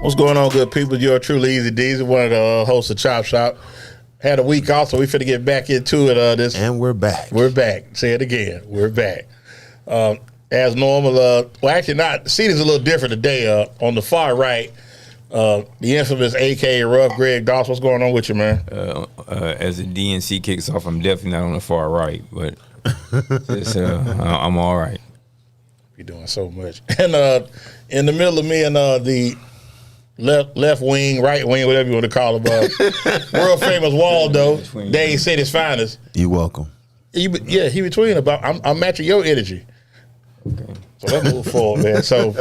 What's going on, good people? You're truly EZDZ, one of the hosts of Chop Shop. Had a week off, so we finna get back into it. And we're back. We're back. Say it again. We're back. As normal, well, actually not. The seat is a little different today. On the far right, the infamous AK Ruff, Greg Doss. What's going on with you, man? As the DNC kicks off, I'm definitely not on the far right, but I'm all right. You're doing so much. And in the middle of me and the left wing, right wing, whatever you want to call it, world famous Waldo, Dade said his finest. You welcome. He between about. I'm matching your energy. Okay. So let's move forward, man. So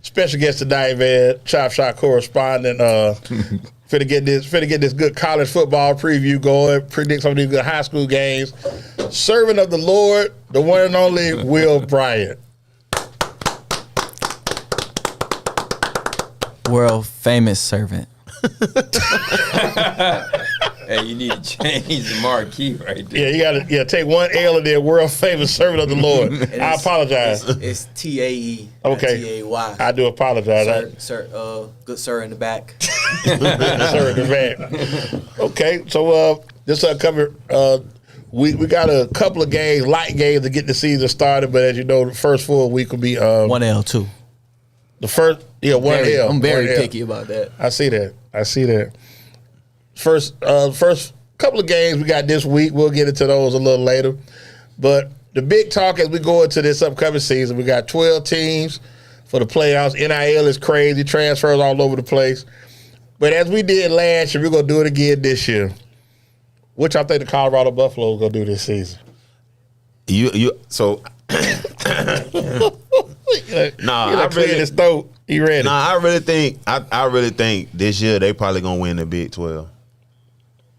special guest tonight, man, Chop Shop correspondent. Finna get this good college football preview going. Predict some of these good high school games. Servant of the Lord, the one and only Will Bryant. World famous servant. Hey, you need to change the marquee right there. Yeah, you gotta take one L and then world famous servant of the Lord. I apologize. It's TAE. Okay. TAY. I do apologize. Good sir in the back. Sir in the back. Okay, so this cover. We got a couple of games, light games to get the season started, but as you know, the first full week will be 1L2. The first, one L. I'm very picky about that. I see that. First couple of games we got this week. We'll get into those a little later. But the big talk as we go into this upcoming season, we got 12 teams for the playoffs. NIL is crazy. Transfers all over the place. But as we did last year, we're going to do it again this year. What y'all think the Colorado Buffaloes going to do this season? I really think this year they probably gonna win the Big 12.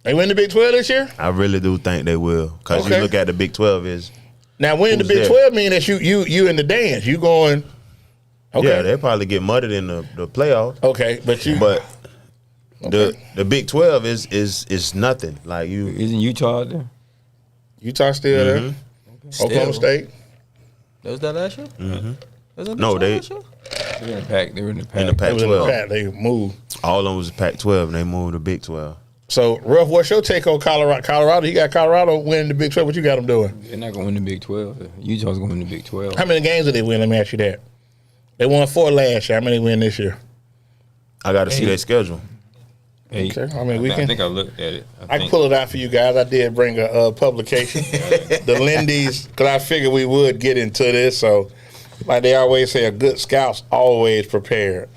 They win the Big 12 this year? I really do think they will, because you look at the Big 12 is now winning the Big 12 mean that you in the dance. You going? Okay, yeah, they probably get mudded in the playoffs. Okay, but the Big 12 is nothing. Like you, isn't Utah there? Utah still there? Okay. Oklahoma State. Was that last year? Mm-hmm. No, they. They're in the Pac. They were in the Pac. In the Pac-12. They moved. All of them was Pac-12, and they moved to Big 12. So, Ruff, what's your take on Colorado? You got Colorado winning the Big 12. What you got them doing? They're not going to win the Big 12. Utah's going to win the Big 12. How many games did they win? Let me ask you that. They won 4 last year. How many win this year? I got to see their schedule. Okay. I mean, I think I looked at it. I can pull it out for you guys. I did bring a publication, the Lindy's, because I figured we would get into this. So, like they always say, a good scout's always prepared.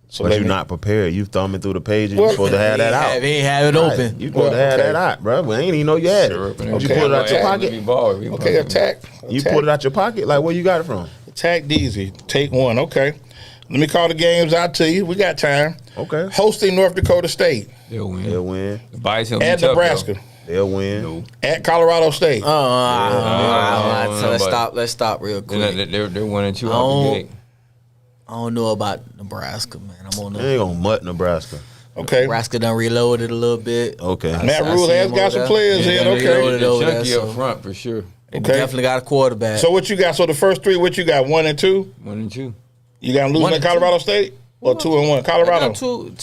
So but you're not prepared. You thumbing through the pages. You're supposed to have that out. He ain't have it open. You supposed to have that out, bro. We ain't even know you had it. Okay. You pulled it out your pocket. Okay, attack. You pulled it out your pocket? Like, where you got it from? Attack DZ. Take one. Okay. Let me call the games out to you. We got time. Okay. Hosting North Dakota State. They'll win. They'll win. The Bison At Nebraska. They'll win. No. At Colorado State. Let's stop real quick. They're 1-2 out the gate. I don't know about Nebraska, man. I'm on They ain't gonna mutt Nebraska. Okay. Nebraska done reloaded a little bit. Okay. Matt Rule has got some players in. Okay. Chunky up front for sure. They definitely got a quarterback. So what you got? So the first 3, what you got? 1 and 2? 1 and 2. You got them losing at Colorado State? Or 2 and 1? Colorado? 2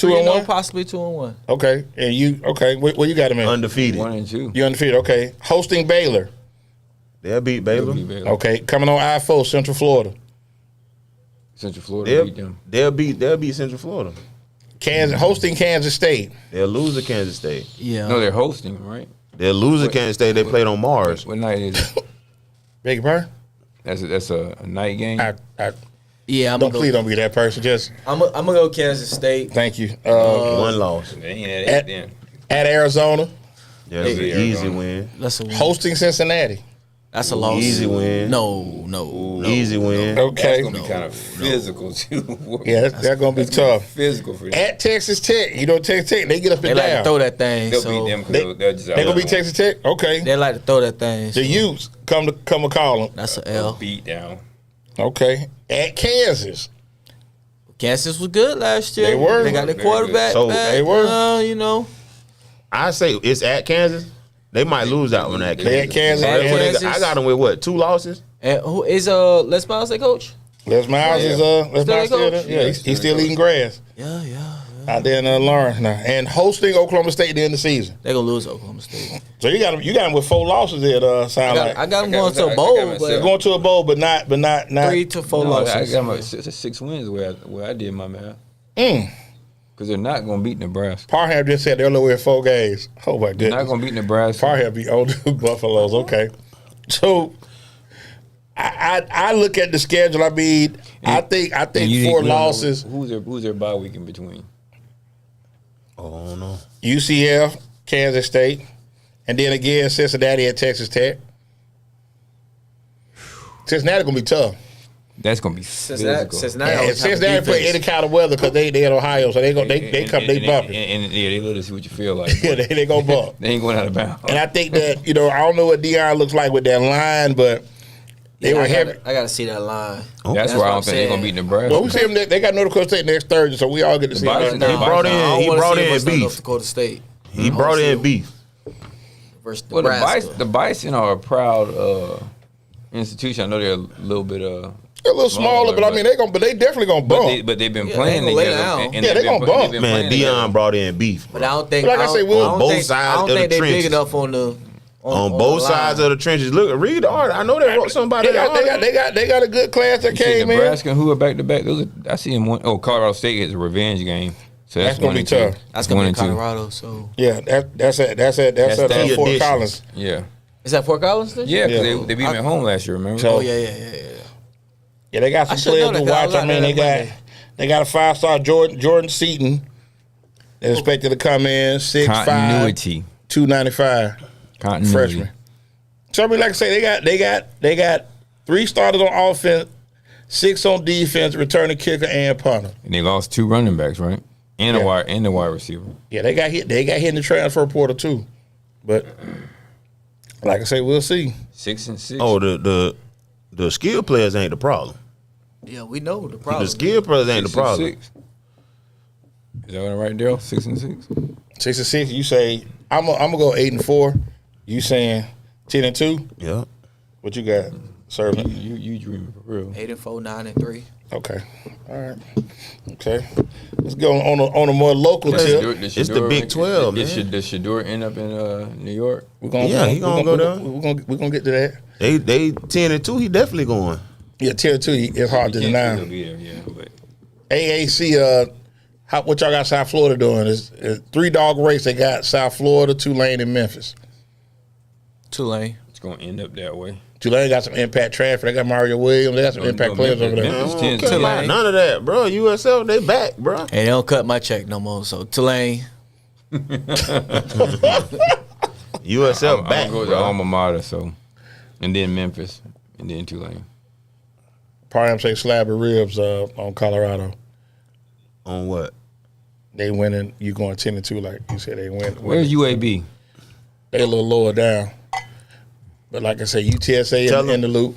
and 1? Possibly 2 and 1. Okay. And you, where you got them in? Undefeated. 1 and 2. You undefeated, okay. Hosting Baylor. They'll beat Baylor. Okay. Coming on I-4, Central Florida. Central Florida beat them. They'll beat Central Florida. Hosting Kansas State. They'll lose to Kansas State. Yeah. No, they're hosting, right? They'll lose to Kansas State. They played on Mars. What night is it? Beg your pardon? That's a night game. Yeah, please don't be that person. Just I'm gonna go Kansas State. thank you. 1 loss. They ain't at 8 then. At Arizona. Yeah, that's an easy win. That's a win. Hosting Cincinnati. That's a loss. Easy win. No. Easy win. Okay. That's gonna be kind of physical too. Yeah, that's gonna be tough. Physical for them. At Texas Tech, Texas Tech, they get up They and like down. to throw that thing. They'll So beat them because they're just They gonna beat Texas Tech. Okay. they like to throw that thing. The Utes come to call them. That's an L. beat down. Okay. At Kansas. Kansas was good last year. They were. They got their Very good. quarterback So back. they were. You know. I say it's at Kansas. They might lose that one at Kansas. They at Kansas. At and- Kansas. I got them with what? 2 losses? And who is Les Miles their coach? Les Miles is Les Still Miles their still coach? there? Yeah, he's still eating grass Yeah. out there in Lawrence now, and hosting Oklahoma State at the end of the season. They're gonna lose Oklahoma State. So you got him with 4 losses. It sound like I got them going to a I bowl, got myself. but going to a bowl, but not 3 to 4 No, I losses. got my 6 wins where I did my math. Mm. Because they're not going to beat Nebraska. Parham just said they're only win 4 games. Oh my They're not goodness. going to beat Nebraska. Parham beat old Buffaloes. Okay, so I look at the schedule. I mean, I think And you 4 we don't know losses. Who's their bye week in between? Oh no. UCF, Kansas State, and then again Cincinnati at Texas Tech. Cincinnati gonna be tough. That's going to be Cincinnati physical. And Cincinnati play any kind of weather because they in Ohio, so they bumping. And they let us see what you feel like. Yeah, they go bump. They ain't going out of bounds. And I think that I don't know what Deion looks like with that line, but they were heavy. I gotta see that line. That's why what I I'm don't think they're going to beat Nebraska. Well, we see them. They got North Dakota State next Thursday, so we all get to see Bison- them. He brought in- I don't he wanna brought see in what's done beef. North Dakota State. He brought in beef. Versus Well, Nebraska. the Bison are a proud institution. I know they're a little bit They're a little smaller, but I mean they definitely gonna bump. but they've been Yeah, playing they gonna lay together. down. and Yeah, they've they gonna been- bump. they've been Man, playing together. Deion brought in beef. But I don't think Like I say, Will, on both sides of the they're big trenches. enough on the On both the sides line. of the trenches. Look, read the article. I know they wrote somebody. They got a good class that You see came in. Nebraska and who are back to back. I see them one. Oh, Colorado State is a revenge game. So That's gonna 1 be and 2. tough. That's gonna be 1 and 2. Colorado. So Yeah, that's at That's Fort additions. Collins. Yeah, is that Fort Collins? Then? yeah. 'Cause Yeah. they beat them at home last year. Remember? So- Oh yeah. Yeah, they got some I should players know to that, 'cause I watch. was I out mean, there they got a 5-star Jordan Seaton. They're expected to come in 6'5", Continuity. 295 Continuity. freshman. So I mean, like I say, they got 3 starters on offense, 6 on defense, returning kicker and punter. And they lost 2 running backs, right? And Yeah. the wide receiver. Yeah, they got hit in the transfer portal too. But like I say, we'll see. 6 and 6. Oh, the skill players ain't the problem. Yeah, we know the The problem. skill players ain't the 6 and problem. 6. Is that right, Daryl? 6 and 6. 6 and 6. You say I'm gonna go 8 and 4. You saying 10 and 2? Yeah. What you got, Servant? You dreaming for real. 8 and 4, 9 and 3. Okay. All right. Okay. Let's go on a more local tip. It's the Big 12, man. Does Shador end up in New York? We're gonna, Yeah, he gonna go there. We're gonna get to that. They 10 and 2. He definitely going. Yeah, 10 and 2. It's hard to He'll deny. be there, yeah. But AAC. What y'all got South Florida doing? Is 3-dog race. They got South Florida, Tulane, and Memphis. Tulane. it's going to end up that way. Tulane got some impact transfer. They got Mario Williams. They got some impact players over there. Memphis Man, 10 don't care about Tulane. none of that, bro. USL, they back, bro. Hey, they don't cut my check no more. So Tulane. USL I'm back, going to go to bro. alma mater, so. And then Memphis. And then Tulane. Probably say slab of ribs on Colorado. On what? They winning. You going 10 and 2 like you said. They win. Where's UAB? They a little lower down. But like I say, UTSA Tell in the loop.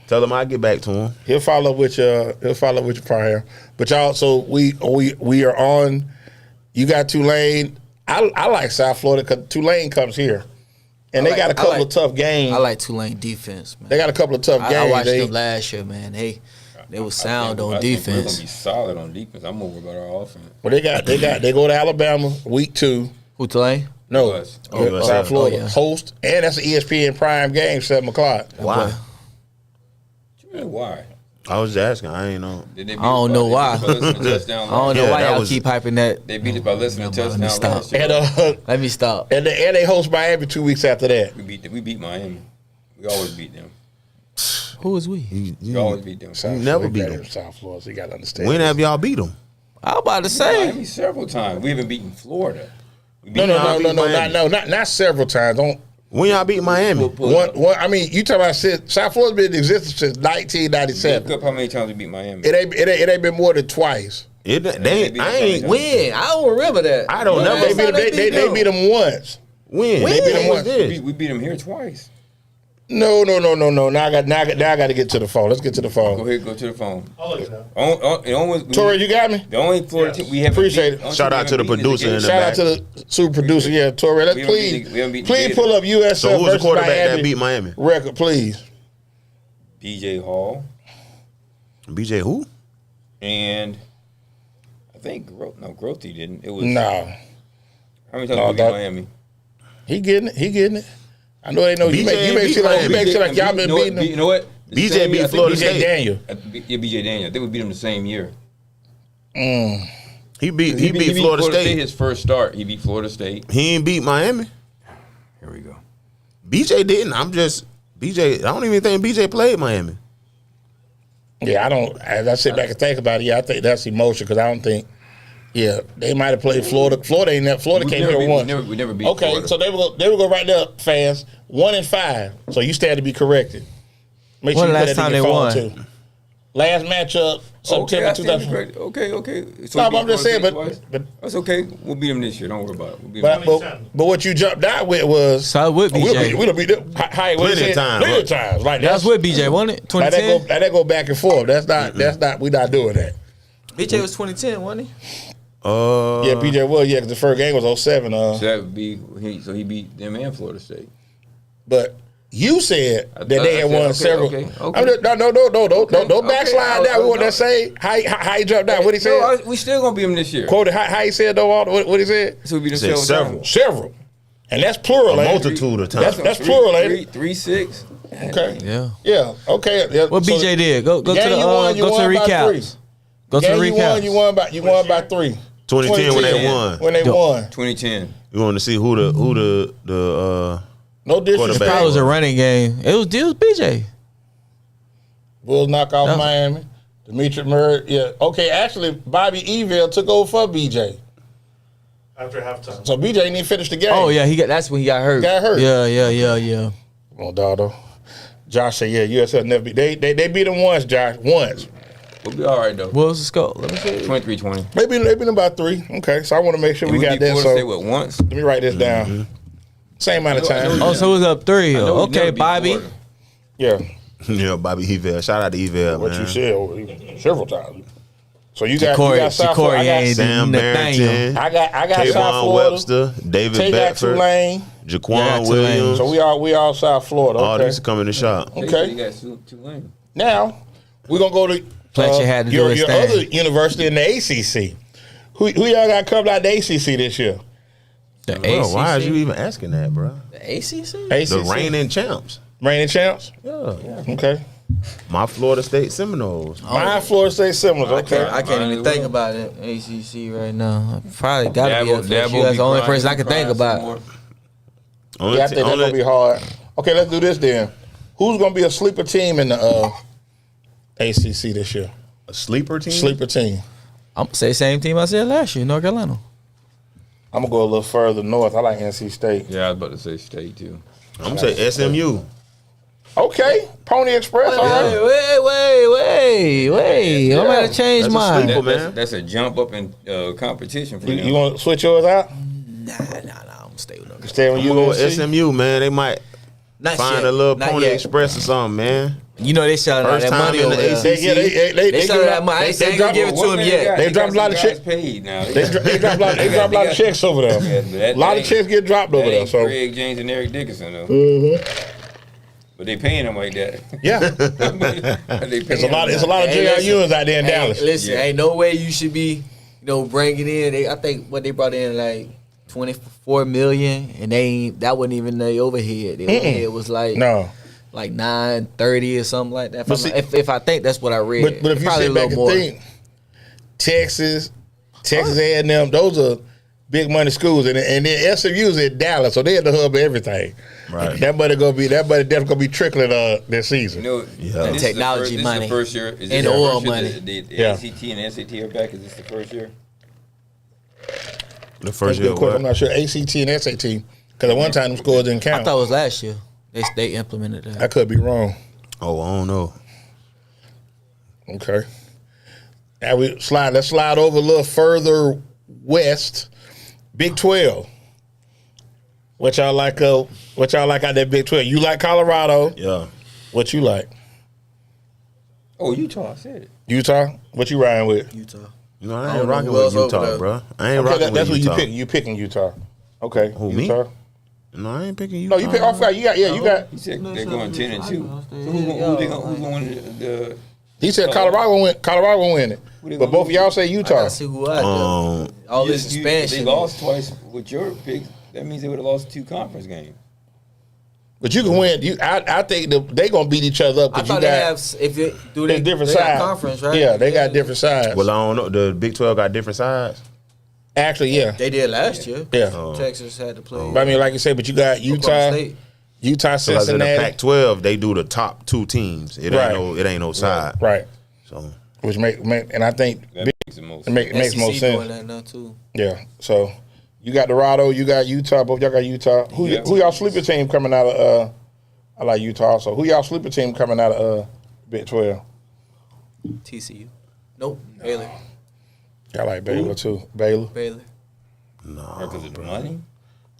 Tell them I get back to him. He'll follow with you. Prior. But y'all, so we are on. You got Tulane. I like South Florida because Tulane comes here, and they got a couple of tough games. I like Tulane defense, man. They got a couple of tough games. I watched They- them last year, man. They was sound on I think we're going to defense. be solid on defense. I'm over about our offense. Well, they go to Alabama week 2. Who Tulane? No, US. South Florida Oh, yeah. host, and that's an ESPN prime game, 7:00. Why? What you mean, why? I was just asking. I ain't know. Did they beat I don't us know by- why. they beat us by less than a touchdown I don't last know Yeah, why that y'all was- keep hyping that. They beat us by less than a touchdown let me stop. last year. And Let me stop. and they host Miami 2 weeks after that. We beat Miami. We always beat them. Who is we? We always beat them. South never Florida beat got them. South Florida, so you got to understand. When have y'all beat them? I was about to say. Miami several times. We haven't beaten Florida. We beat No, Miami. not several times. Don't When y'all beat Miami? one. I mean, you talking about South Florida's been in existence since Look 1997. up how many times we beat Miami. It ain't been more than twice. They ain't, I ain't. When? I don't remember that. I don't When know. last They time beat them once. When? When? They beat them What's once. this? We beat them here twice. No. Now I got to get to the phone. Let's get to the Go phone. ahead, go to the phone. Tori, Tori, you got me? the only Florida team we haven't Appreciate beat- it. only Shout team out we to the haven't beaten is producer in against- the Shout back. out to the super producer. Yeah, Tori. Let's We haven't please beat please Dade. pull up USF So who's the versus quarterback Miami that beat Miami? record, please. BJ Hall. BJ who? And I think Grothy didn't. It was No. How many times did we beat Miami? He getting it. I know they know you make shit like y'all been beating them. You know what? BJ beat Florida State. Daniel. Yeah, BJ Daniel. I think we beat him the same year. He beat Florida State. His first start, he beat Florida State. He ain't beat Miami. Here we go. BJ didn't. BJ. I don't even think BJ played Miami. Yeah, I don't. As I sit back and think about it, yeah, I think that's emotion because I don't think. Yeah, they might have played Florida. Florida came here once. We never beat Okay, Florida. so they will go right there, fans. 1-5. So you stand to be corrected. Make When you last put that time in your they phone, won? too. Last matchup, September 2000. Okay. So No, we but I'm beat just saying, Florida State but twice? That's okay. We'll beat them this year. Don't worry about it. We'll beat them. but what you jumped out with was So I would BJ. We'll beat them. Plenty of times. Plenty of times. Like That's with BJ, wasn't it? Like 2010. that go back and forth. That's not. We not doing that. BJ was 2010, wasn't he? Yeah, BJ was, because the first game was 07. So that would be he beat them and Florida State. But you said that they had won several. Okay. I'm just, don't backslide now. We want to say how he jumped down. What he said? No, we still gonna beat them this year. Quoted how he said though. What he said? So we beat them Said several. Several, and that's plural. A ain't it? multitude of times. That's plural, ain't it? 3-6. Okay. Yeah. Yeah. Okay. Yeah. What So BJ did? Go to game the you won, you go to won the by recaps. 3. Go to the Game recaps. you won by 3. 2010 when they won. When they won. 2010. You want to see who the No Quarterback. disrespect. Probably was a running game. It was BJ. Bulls knock off No. Miami. Demetri Murray. Yeah. Okay. Actually, Bobby Evil took over for BJ. After halftime. So BJ didn't even finish the game. Oh yeah, that's when he got hurt. Got hurt. Yeah. Come on, Dado. Josh said, yeah, USL never beat. They beat them once, Josh. Once. We'll be all right though. What was the score? Let me see. 23-20. They beat them by 3. Okay, so I want to make sure we got beat that. Florida So State with once. let me write this down. Same amount of I know time. you- Oh, so it was up 3. I know we Okay, never beat Bobby. Florida. Yeah, Yeah, Bobby Evil. Shout out to Evil, what man. you said several times. So you got South Corey Florida. ain't Sam Nathaniel. Barrington, I got South Kayvon Florida. Webster, David Tay got Bedford, Tulane. Jaquan Tulane. Williams. So we all South Florida. All Okay. these are coming to shop. They Okay. said you got Tulane. Now we're gonna go to Fletcher had to do your his thing. other university in the ACC. Who y'all got coming out the ACC this year? The Bro, ACC. why are you even asking that, bro? The ACC? ACC. The reigning champs. Reigning champs. Yeah. Okay. My Florida State Seminoles. My Florida State Seminoles. Okay. I can't even think about it. ACC right now. Probably gotta be Dabo FSU. be That's the only crying, person I can think crying some about. more. Only Yeah, I think that's gonna be hard. Okay, let's do this then. Who's gonna be a sleeper team in the ACC this year? a sleeper team. Sleeper team. I'm gonna say same team I said last year, North Carolina. I'm gonna go a little further north. I like NC State. Yeah, I was about to say State too. I'm gonna say SMU. Okay, Pony Express. All right. Wait. I'm gonna change That's a mine. sleeper, man. That's a jump up in competition for You them. want to switch yours out? Nah. I'm gonna stay with North Carolina. Stay with I'm gonna go with UNC. SMU, man. They might Not find yet. a little Not Pony yet. Express or something, man. You know they selling out First that time money in over the there. ACC. They They selling that money. I ain't saying gonna give it to him yet. They dropped a lot of checks. paid now. They drop a lot of checks over there. A lot of checks get dropped over there. So Craig James and Eric Dickinson though. But they paying them like that. yeah, it's a lot. It's a lot of JRUs out there in Dallas. Listen, Yeah. ain't no way you should be, bringing in. I think what they brought in like 24 million, and that wasn't even the overhead. The overhead was like No, like 930 or something like that. But see- If I think that's what I read, but if you probably sit a back little and more. think, Texas A&M, those are big money schools, and then SMU's in Dallas, so they're the hub of everything. Right. That money definitely gonna be trickling this season. You know, Yeah. this Technology is the money. first year. Is this And the oil first year money. The Yeah. ACT and SAT are back. Is this the first year? The That's first a year. good question. What? I'm not sure ACT and SAT because at one time them scores didn't I count. thought it was last year. They implemented that. I could be wrong. Oh, I don't know. Okay. Now let's slide over a little further west. Big 12. What y'all like out that Big 12? You like Colorado. Yeah. What you like? Oh, Utah. I said it. Utah? What you riding with? Utah. You know, I I ain't don't know rocking who with else over Utah, there. bro. I ain't Okay, rocking that's with what Utah. you picking Utah. Okay. Who, me? Utah? No, I ain't picking Utah. No, you pick off. You got. He said they're going 10-2. So who's going to win the? He said Colorado will win it. But both of y'all say I Utah. gotta see who I do. All this expansion. They lost twice with your picks. That means they would have lost 2 conference games. But you can win. I think they're gonna beat each other up. I thought they have. If you do they different they got sides. conference, right? Yeah, they got different sides. Well, I don't know. The Big 12 got different sides. Actually, yeah. They did last year. Yeah. Texas had to play. But I mean, like you said, but you got Oklahoma Utah, State. Because in the Cincinnati. Pac-12, they do the top 2 teams. It Right. ain't no side. Right. So Which make and I think That makes the most. it makes most SEC doing sense. that now too. Yeah. So you got Dorado, you got Utah. Both y'all got Utah. Who y'all sleeper team coming out of? I like Utah. So who y'all sleeper team coming out of Big 12? TCU. Nope. Baylor. I like Baylor too. Baylor. Because of the money.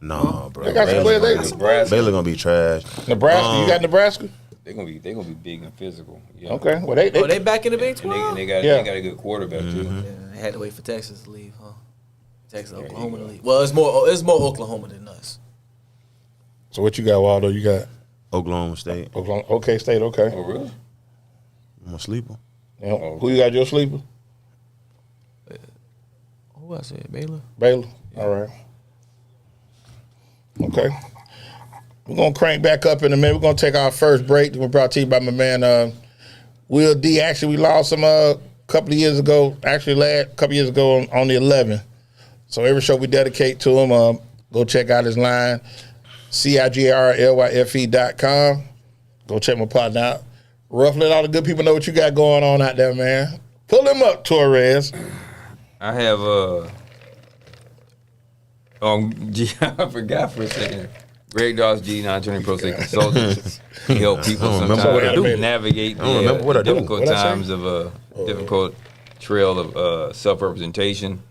nah, bro. They got some players. Baylor gonna be trash. Nebraska. You got Nebraska. They're gonna be big and physical. Yeah. Okay. Well, they Oh, they back in the Big And 12? they got Yeah. they got a good quarterback too. Yeah, they had to wait for Texas to leave, huh? Texas, Oklahoma to leave. Well, it's more Oklahoma than us. So what you got, Waldo? You got Oklahoma State. Oklahoma. Okay, State. Okay. Oh really? I'm a sleeper. Yeah. Who you got your sleeper? Who I said? Baylor. Baylor. All right. Okay. We're gonna crank back up in a minute. We're gonna take our first break. We're brought to you by my man Will D. Actually, we lost him a couple of years ago. Actually, a couple years ago on the 11th. So every show we dedicate to him. Go check out his line, CIGRLYFE.com. Go check my partner out. Ruff, let all the good people know what you got going on out there, man. Pull him up, Torres. I have gee, I forgot for a second. Greg Doss, G, non-attorney pro se consultant. He help people remember what I sometimes do. navigate I don't remember what I do. difficult What'd I say? times of difficult trail of self-representation.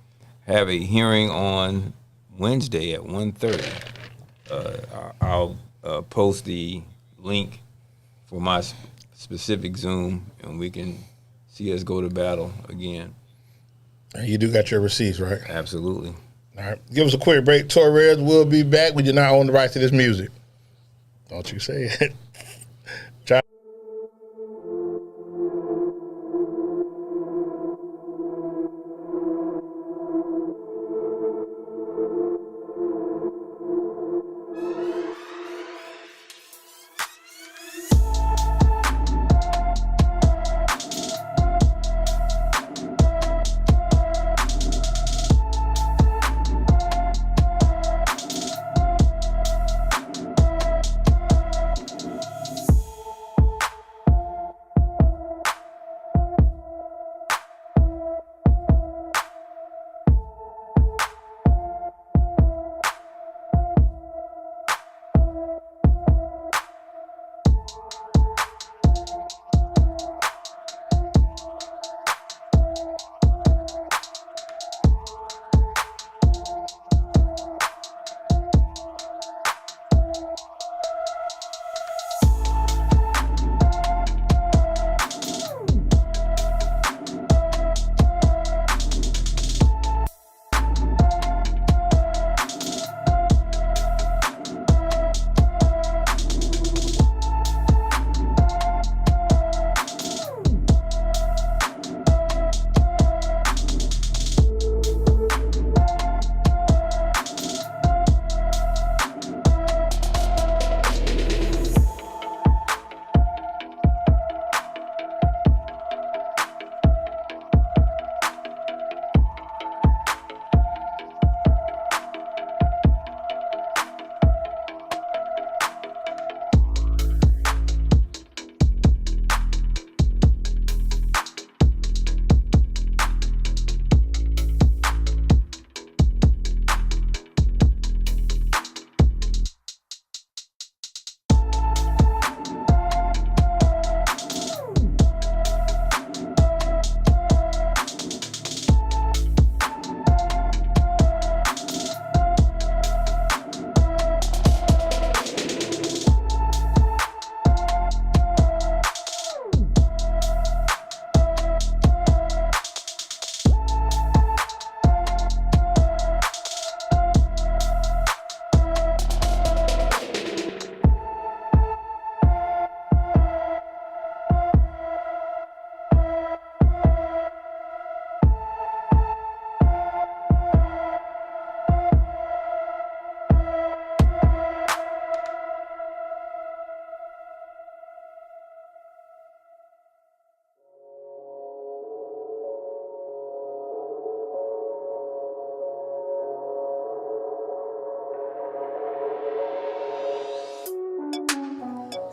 Have a hearing on Wednesday at 1:30. I'll post the link for my specific Zoom, and we can see us go to battle again. You do got your receipts, right? Absolutely. All right. Give us a quick break. Torres will be back. We do not own the rights to this music. Don't you say it. Try.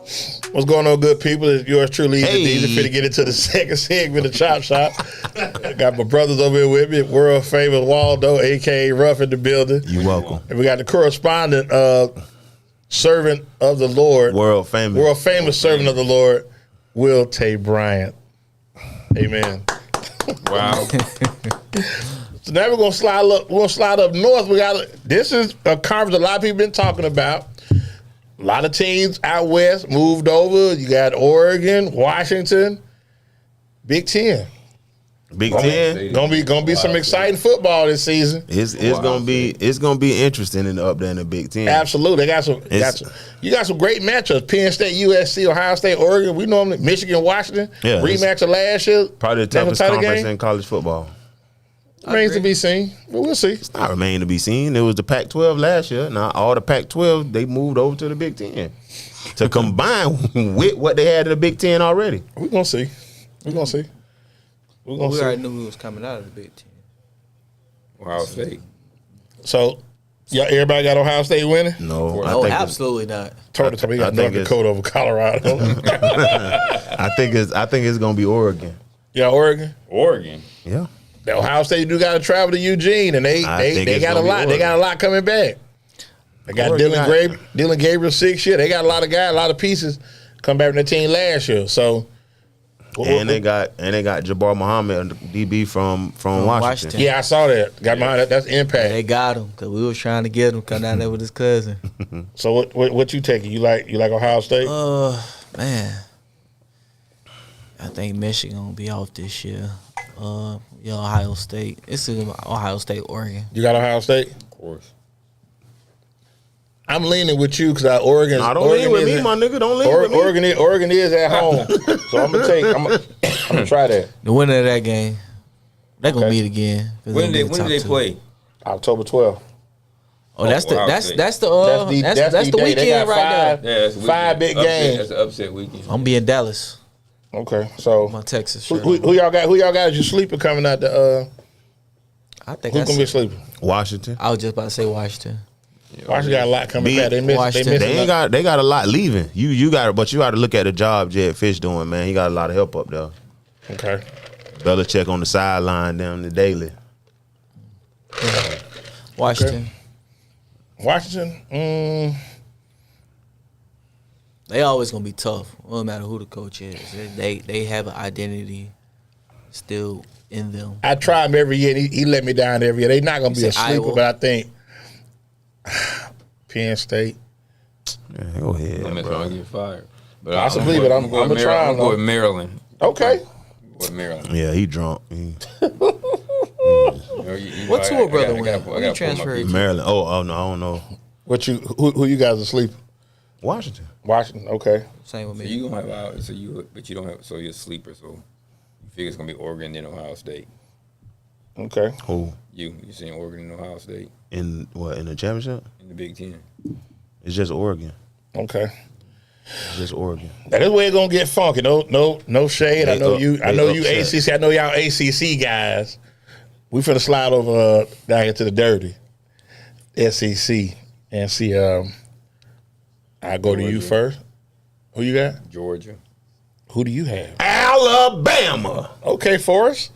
What's going on, good people? It's yours truly, EZDZ. Hey. Finna get into the second segment of Chop Shop. Got my brothers over here with me. World famous Waldo, a.k.a. Ruff, in the building. You welcome. And we got the correspondent, servant of the Lord. World famous servant of the Lord, Will Tay Bryant. Amen. Wow. So now we're gonna slide up. We're gonna slide up north. This is a conference a lot of people been talking about. A lot of teams out west moved over. You got Oregon, Washington, Big Ten. Big Ten. Gonna be some exciting football this season. It's gonna be interesting up there in the Big Ten. Absolutely, you got some great matchups. Penn State, USC, Ohio State, Oregon. We normally Michigan, Washington. Yeah, rematch of last year. Probably the toughest conference in college football. Remains to be seen, but we'll see. It's not remain to be seen. It was the Pac-12 last year. Now all the Pac-12 they moved over to the Big Ten to combine with what they had in the Big Ten already. We're gonna see. We're gonna see. We already knew we was coming out of the Big Ten. Ohio State. So, yeah, everybody got Ohio State winning. No, Oh, absolutely not. Told we got I North think Dakota over Colorado. I think it's gonna be Oregon. Yeah, Oregon. Oregon. Yeah. The Ohio State do got to travel to Eugene, and they got a lot. They got a lot coming back. They got Dylan Gabriel 6 year. They got a lot of guys, a lot of pieces come back from their team last year. So, And they got Jabbar Muhammad, DB from Washington. yeah, I saw that. Got behind that. That's impact. They got him because we was trying to get him come down there with his cousin. So what you taking? You like Ohio State? Man, I think Michigan gonna be off this year. Ohio State. It's Ohio State, Oregon. You got Ohio State? Of course. I'm leaning with you because Oregon. Nah, don't lean with me, my nigga. Don't lean with me. Oregon is at home, so I'm gonna try that. The winner of that game, they're gonna meet again. When did they play? October 12th. Oh, that's the Ohio State. that's the That's the weekend day. They got right there. Yeah, that's five big games. That's an upset weekend. I'm gonna be in Dallas. Okay, so My Texas. who Shirt. y'all got? Who y'all got as your sleeper coming out? I think Who's gonna be a sleeper? Washington. I was just about to say Washington. Washington got a lot coming back. They Washington. They got a lot leaving. You got to look at the job Jed Fish doing, man. He got a lot of help up there. Okay. Belichick on the sideline down the daily. Washington. Washington. They always gonna be tough. No matter who the coach is, they have an identity still in them. I try him every year. And he let me down every year. They're not gonna be a said sleeper, Iowa. but I think Penn State. Yeah, go ahead, I'm bro. gonna get fired. But Possibly, but I'm gonna try I'm him, going with though. Maryland. Okay. With Maryland. Yeah, he drunk. What tour brother went? Who I you got transferred to? Maryland. Oh no, I don't know. Who you guys are sleeping? Washington. Washington. Okay. Same with So me. you gonna have but you don't have. So you're a sleeper. So you figure it's gonna be Oregon then Ohio State. Okay. Who You saying Oregon and Ohio State in the championship? in the Big Ten? It's just Oregon. Okay. It's just Oregon. Now this way it's gonna get funky. No shade. I know you upset. ACC. I know y'all ACC guys. We finna slide over down here to the dirty SEC and see. I go to you Georgia. first. Who you got? Georgia. Who do you have? Alabama. Okay, Forrest.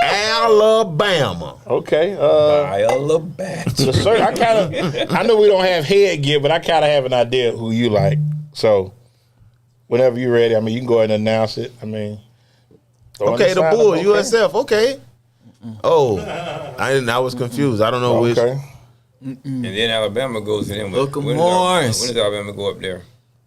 Alabama. Okay. Alabama. So, sir, I know we don't have head gear, but I kind of have an idea who you like. So, whenever you're ready, I mean, you can go ahead and announce it. I mean, Okay, the Bulls, USF. Okay. Oh, I was confused. I don't know which. Okay. And then Alabama goes to them. Look 'em When Morris. does Alabama go up there?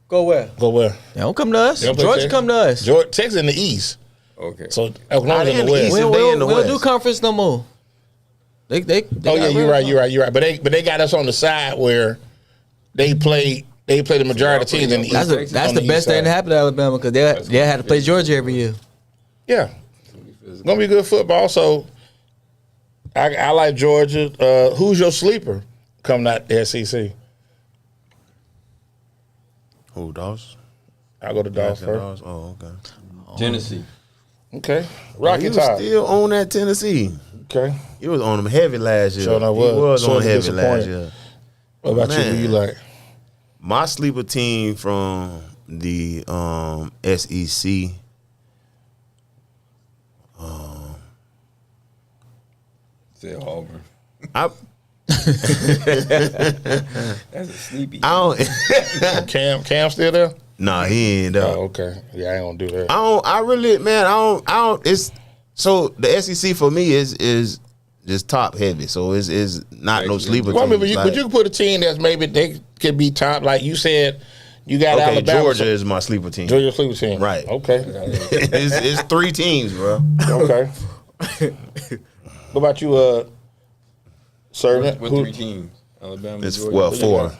Go where? Go where? They don't come to us. They don't play Georgia Texas? come to us. Georgia, Texas in the East. Okay. So Oklahoma's in the West. East. We They in the don't do West. conference no more. They Oh yeah, you're right. But they got us on the side where they play the majority of teams in the East. That's on the best East thing to side. happen to Alabama because they had to play Georgia every year. Yeah, gonna be good football. So I like Georgia. Who's your sleeper coming out the SEC? Who, Dawes? I'll go to Dawes first. Oh, okay. Tennessee. Okay, Rocky You Top. still on that Tennessee. Okay, You was on them heavy last year. Sure I He was. was on Sorta heavy last disappointed. year. What about you? Who Man. you like? My sleeper team from the SEC. Say Auburn. I That's a sleepy. don't. Cam still there? Nah, he ain't. Oh, okay. Yeah, I ain't gonna do that. I really, man. I don't. It's so the SEC for me is just top heavy. So it's not no sleeper. Well, I mean, teams, but you can put a team that's maybe they could be top. Like you said, you got okay, Alabama. Georgia is my sleeper team. Georgia sleeper team. Right. Okay. it's 3 teams, bro. Okay. What about you, Servant? What Who- 3 teams? Alabama, It's Georgia. 4.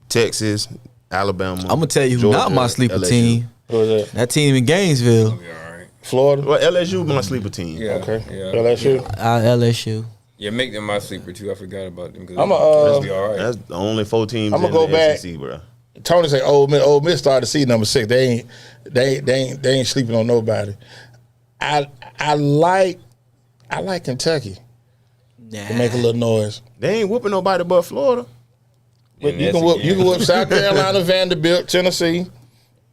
Texas, Alabama. I'm gonna tell you who Georgia, not my sleeper LSU. team. Who is that? That team in Gainesville, Yeah, all right. Florida. Well, LSU my sleeper team. Yeah. Okay. Yeah. LSU. LSU. Yeah, make them my sleeper too. I forgot about them. I'm a, they'll be all right. That's the only 4 teams I'ma in go the back. SEC, bro. Tony say Ole Miss started to see number 6. They ain't sleeping on nobody. I like Kentucky to make a little noise. They ain't whooping nobody but Florida. But And you that's can whoop again. South Carolina, Vanderbilt, Tennessee.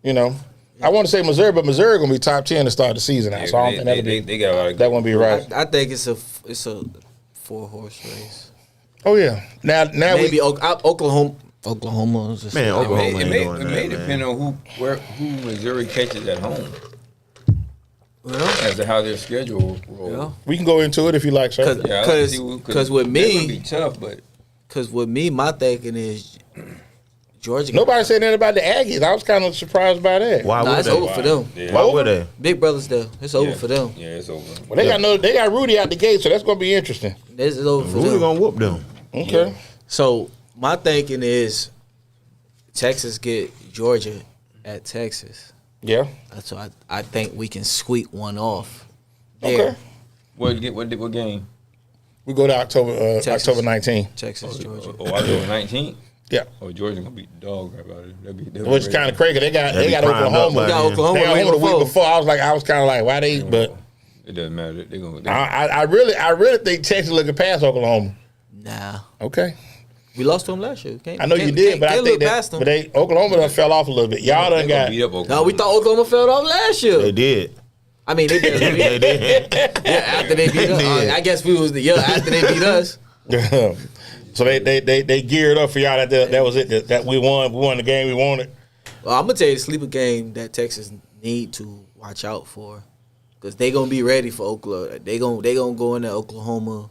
You know, I want to say Missouri, but Missouri gonna be top 10 to start the season now. Yeah, So I don't think that'll be they got a lot of that won't be right. I think it's a 4-horse race. Oh yeah. Now Maybe Oklahoma is just Man, Oklahoma It ain't may, doing it that, may man. depend on who Missouri catches at home well, as to how their schedule rolls. yeah. we can go into it if you like, sir. Cause- Yeah, I like to see who- Cause with they're gonna me- be tough, but Because with me, my thinking is Georgia. Nobody said anything about the Aggies. I was kind of surprised by that. Why Nah, would it's they? over for them. Yeah. Why would they? Big brothers there. It's over for them. Yeah, it's over. Well, they got Rudy out the gate, so that's gonna be interesting. This is over for Rudy them. gonna whoop them. Okay. So my thinking is Texas get Georgia at Texas. Yeah. So I think we can squeak one off. There. Okay. What game? We go to October Texas. October 19th. Texas, Georgia. Oh, October 19th. Yeah. Oh, Georgia gonna beat the dog crap out of it. Which is kind of crazy. They got They be primed up Oklahoma. by We got then. Oklahoma They got right Oklahoma the week before. before. I was kind of like, why they? But It doesn't matter. They're gonna. I really think Texas looking past Oklahoma. Nah, Okay. we lost to them last year. Can't, I know you can't- did, can't- but I can't think look past that. them. But Oklahoma done fell off a little bit. Y'all done got. beat up Oklahoma. No, we thought Oklahoma fell off last year. They did. I mean, they did. They did. Yeah, after they beat us. did. I guess we was the year after they beat us. So they geared up for y'all. That was it. That we won. We won the game we wanted. Well, I'm gonna tell you the sleeper game that Texas need to watch out for, because they gonna be ready for Oklahoma. They gonna go into Oklahoma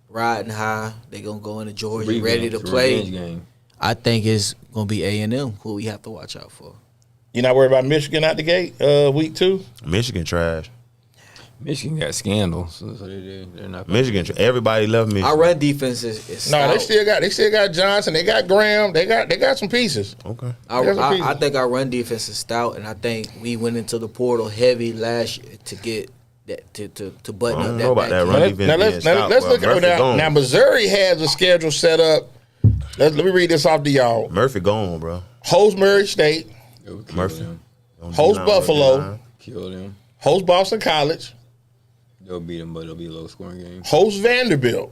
riding high. They gonna go into Georgia Revenge, ready to revenge play. game. I think it's gonna be A&M who we have to watch out for. You not worried about Michigan out the gate week 2? Michigan trash. Michigan got scandals, so they're not. Michigan. Everybody love Michigan. Our run defense is No, stout. they still got Johnson. They got Graham. They got some pieces. Okay. I think our run defense is stout, and I think we went into the portal heavy last year to get that to button I up don't that know about back that end. run Now, defense. now being let's stout, look bro. at Murphy now. gone. Now Missouri has a schedule set up. Let me read this off to y'all. Murphy gone, bro. Host Murray State, Murphy. Them. Don't Host D-line, Buffalo. D-line. Kill them. host Boston College, They'll beat them, but it'll be a low scoring game. host Vanderbilt.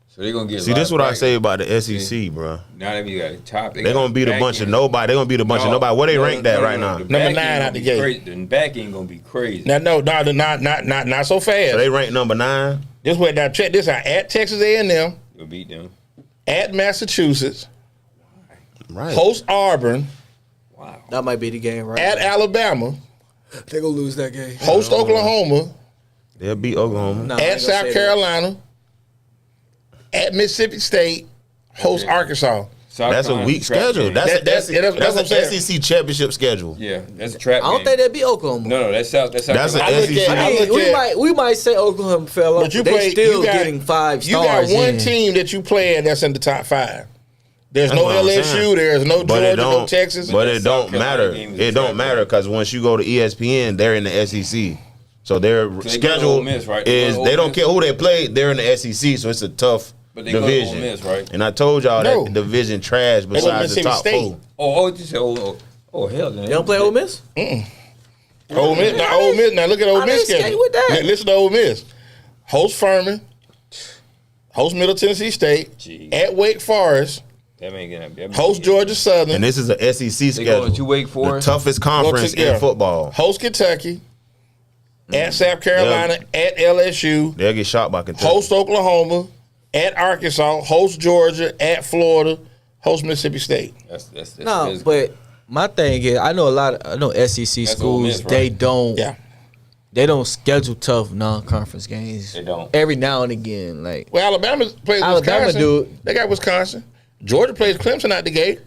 So they're gonna get. See, this is what I say about the SEC, bro. Now that we got a top, They're gonna beat a bunch of nobody. They're gonna beat a bunch of nobody. Where they ranked at right now? The Number back 9 end out gonna the be gate. crazy. The back end gonna be crazy. Now, not so fast. So they ranked number 9. This way, now check this out. At Texas A&M, You'll beat them. at Massachusetts, Right. host Auburn, Wow. That might be the game, right? at Alabama, They gonna lose that game. host Oklahoma, They'll beat Oklahoma. No, I ain't at gonna South say that. Carolina, at Mississippi State, host Arkansas. South That's a Carolina's weak trap schedule. game. That's Yeah, that's what I'm an saying. SEC championship schedule. Yeah, that's a trap. I don't game. think they'd be Oklahoma. No, that's South. That's South. That's an Carolina. SEC. I I mean, look we might say Oklahoma fell off, But you but they play. still you got, getting 5 You got stars. one in. team that you playing that's in the top 5. There's That's no what I'm LSU. saying. There's no But it Georgia. No don't. Texas. But That it South don't Carolina matter. game is It a don't trap matter game. because once you go to ESPN, they're in the SEC. So their go to schedule Ole Miss, right? They go is to Ole they don't Miss. care who they play. They're in the SEC, so it's a tough But they go to Ole division. Miss, right? And I told y'all No. that division trash go to besides the Mississippi top State. 4. Oh, you said oh hell. They don't play Ole Miss? Ole Miss. Now, Ole Miss. Now look at Ole I Miss didn't skate schedule. with that. Listen to Ole Miss. Host Furman. Host Middle Tennessee State. Jeez. At Wake Forest. That ain't gonna Host Georgia Southern. And this is a SEC They schedule. going to Wake The Forest. toughest conference in football. Host Kentucky. At South Carolina. At LSU. They'll get shot by Kentucky. Host Oklahoma. At Arkansas. Host Georgia. At Florida. Host Mississippi State. That's No, physical. but my thing is, I know SEC That's Ole schools. Miss, right? They don't schedule tough non-conference games. They don't. Every now and again, like Well, Alabama plays Alabama Wisconsin. do it. They got Wisconsin. Georgia plays Clemson out the gate.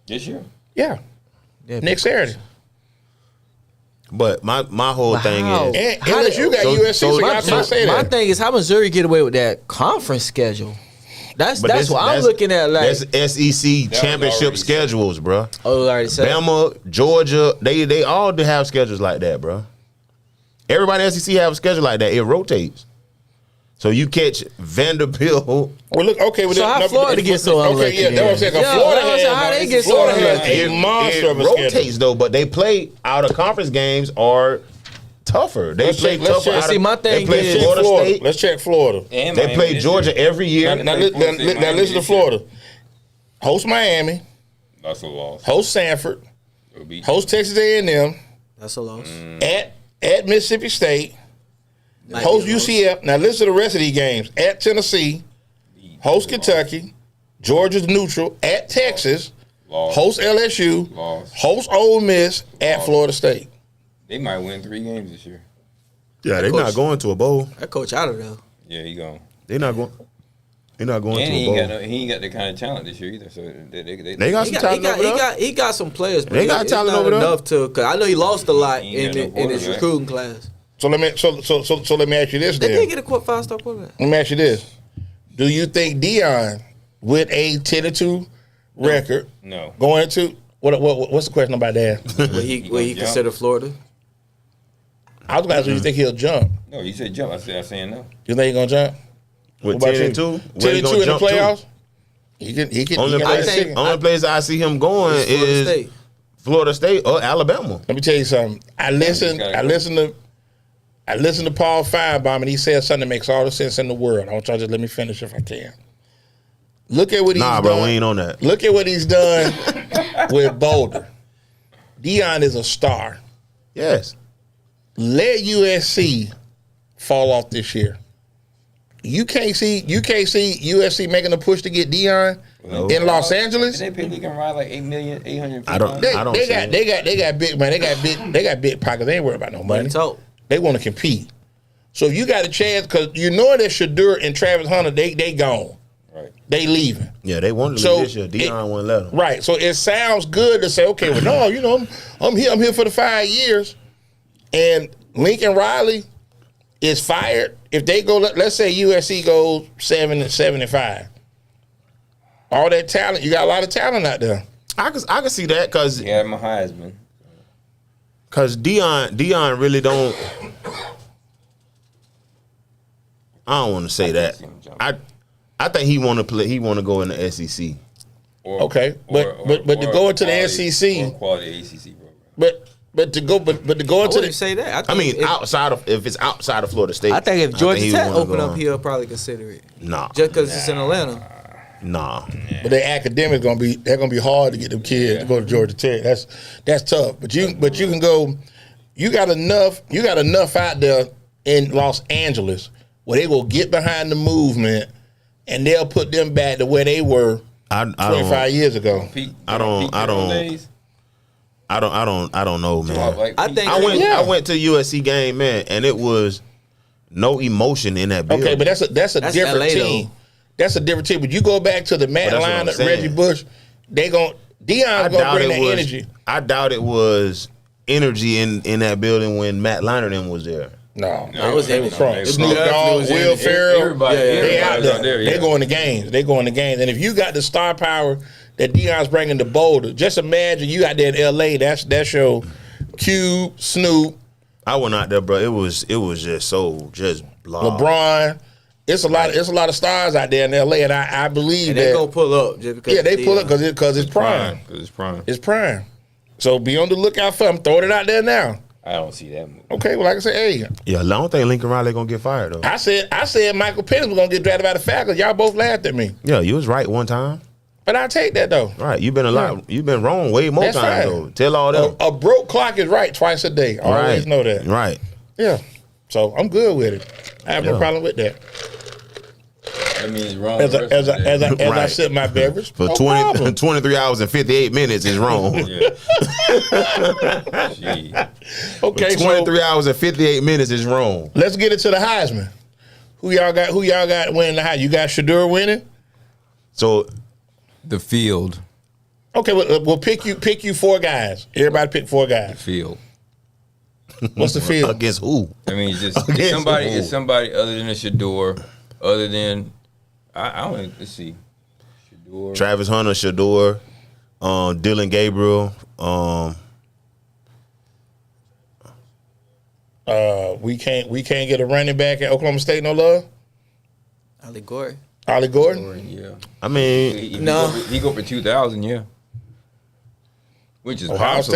This year. Yeah. yeah, Next Saturday. But my whole thing How? is And How LSU got so- USC, so so y'all my- can't say my that. thing is how Missouri get away with that conference schedule. That's but what I'm looking at. Like, that's SEC was championship already schedules, bro. oh, I already said. Bama, Georgia, they all do have schedules like that, bro. Everybody in SEC have a schedule like that. It rotates. So you catch Vanderbilt. Well, look, okay. So how Florida get so unlucky Okay, yeah, that's what I'm saying. 'Cause Yeah, Florida that's what I'm saying. How they get so Florida has unlucky? a monster of a rotates schedule. though, but they play out of conference games are tougher. They Let's play check- let's tougher. check. out See, of, my they thing play is- Florida Florida. State. Let's check Florida. And They Miami play this Georgia year. every year. Now Florida State, listen Miami to this Florida. Host Miami. That's a loss. Host Sanford. It'll be- Host Texas A&M. That's a loss. At Mississippi State. Might Host be a loss. UCF. Now listen to the rest of these games. At Tennessee. Host Kentucky. Georgia's neutral. At Texas. Loss. Host LSU. Loss. Host Ole Miss. At Loss. Florida State. They might win 3 games this year. Yeah, they're not going to a bowl. That coach out of there. Yeah, he gone. They're not going. They're not going And to he a bowl. ain't got the kind of talent this year either. So They got some talent over there. He got some players, but They got it's talent not over there. enough to. Cause I know he lost a lot He ain't in got no in his quarterback. recruiting class. So let me ask you this They then. did get a 5-star quarterback. Let me ask you this. Do you think Dion, with a 10-2 record, No. going into what's the question about that? Will he jump? consider Florida? I was going to ask you, you think he'll jump? No, you said jump. I'm saying no. You think he's going to jump? With What about 10 and 2, you? where 10 he and 2 gonna in the jump to? playoffs? He can. Only he place, can think- only place I see him going It's Florida is State. Florida State or Alabama. Let me tell you something. I listened to Paul Feinbaum, and he said something that makes all the sense in the world. I want y'all to just let me finish if I can. Look at what he's Nah, done. bro, we ain't on that. Look at what he's done with Boulder. Dion is a star. Yes. Let USC fall off this year. You can't see USC making a push to get Dion No. in Los Angeles. They pay Lincoln Ride like $8,850,000. I don't- They see got it. they got big man. They got big pockets. They ain't worried about no money. Talk. They want to compete. So if you got a chance, because you know that Shadur and Travis Hunter, they gone. Right. They leaving. Yeah, they wanted to So, leave this year. Dion wouldn't let them. Right. So it sounds good to say, okay, well, no, you know, I'm here for the 5 years. And Lincoln Riley is fired. If they go, let's say USC goes 7-75. All that talent, you got a lot of talent out there. I can see that because Yeah, my Heisman. Dion really don't. I don't want to say that. I think he want to play. He want to go in the SEC. Or, Okay, but to go into the SEC, or quality ACC program. but to go I into wouldn't the say that. I mean, if, outside of if it's outside of Florida State, I think if Georgia he Tech would wanna open go up, on. he'll probably consider it. Nah, Just because it's in Atlanta. nah. but their academics they're gonna be hard to get them kids to go to Georgia Tech. That's tough. But you can go. You got enough out there in Los Angeles where they will get behind the movement and they'll put them back to where they were I 25 don't. years ago. I don't know, man. I think I went to the USC game, man, and it was no emotion in that building. Okay, but that's a That's different LA team. though. That's a different team. But you go back to the Matt that's what I'm Lyon, saying. Reggie Bush, Dion's gonna bring that energy. I doubt it was energy in that building when Matt Lyon was there. No, it was they was energy. strong. It was Snoop definitely Dogg, was Will energy. Ferrell, Everybody, they out everybody's there. out there, They yeah. going to games. They going to games. And if you got the star power that Dion's bringing to Boulder, just imagine you out there in L.A. That's your Cube, Snoop, I went out there, bro. It was just blah. LeBron. It's a lot of stars out there in L.A. And I believe And that they gonna pull up just because. yeah, they pull it because it's prime. Because it's prime. It's prime. So be on the lookout for them. Throwing it out there now. I don't see that move. Okay, well, like I said, hey, Yeah, I don't think Lincoln Riley gonna get fired though. I said Michael Penix was gonna get drafted by the Falcons. Y'all both laughed at me, Yeah, you was right one time. but I take that though. Right, you've been a lot. You've been wrong way more That's times fine. though. Tell all them. A broke clock is right twice a day. Always right. know that. Right. Yeah, so I'm good with it. I have no Yeah. problem with that. That means wrong. As I Right. sip my beverage For no 20, problem. 23 hours and 58 minutes is wrong. Yeah. Gee. Okay, 23 so hours and 58 minutes is wrong. let's get into the Heisman. Who y'all got winning the Heisman? You got Shador winning? So The field. Okay, we'll pick you 4 guys. Everybody pick 4 guys. Field. What's the field? against who? I mean, it's just Against it's who? somebody other than a Shador, other than I don't. Let's see. Shador. Travis Hunter, Shador, Dylan Gabriel. We can't get a running back at Oklahoma State. No love. Ali Gore. Ollie Gordon. Yeah. I mean, He go for 2,000. Yeah. Which is Ohio possible.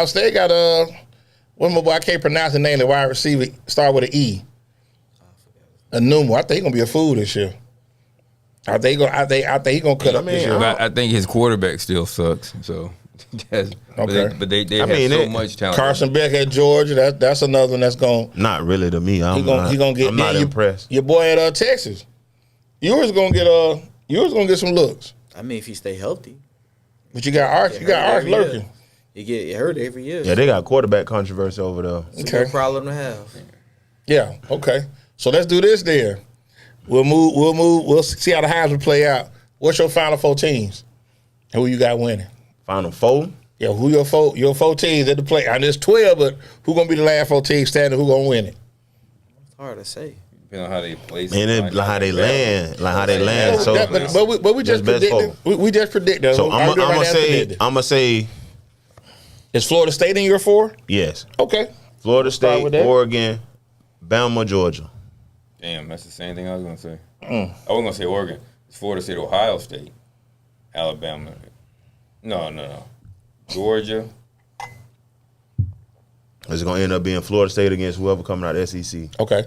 State got one more boy. I can't pronounce the name. The wide receiver start with an E. Anumu. I think he's gonna be a fool this year. I think he's gonna cut up this year. But I think his quarterback still sucks. So, yes. Okay. But they I have mean, so they- much talent. Carson Beck at Georgia. That's another one that's going. not really to me. I'm He gonna get I'm not impressed. Your boy at Texas. Yours gonna get some looks. I mean, if he stay healthy, But you got Arch every year. lurking. he get hurt every year. Yeah, they got quarterback controversy over there. It's a Okay. good problem to have. Yeah. Okay. So let's do this then. We'll move. We'll see how the Heisman play out. What's your final 4 teams? Who you got winning? Final 4. Yeah. Who your 4 teams at the play? I know it's 12, but who gonna be the last 4 teams standing? Who gonna win it? It's hard to say. Depending on how they play. And then like how they land. Like how they land. So but we just that's best predicted. We just predicted. So I'm gonna say Is Florida State in your 4? yes. Okay. Florida Start State, with that. Oregon, Bama, Georgia. Damn, that's the same thing I was gonna say. I wasn't gonna say Oregon. It's Florida State, Ohio State, Alabama. No. Georgia. It's gonna end up being Florida State against whoever coming out of the SEC. Okay.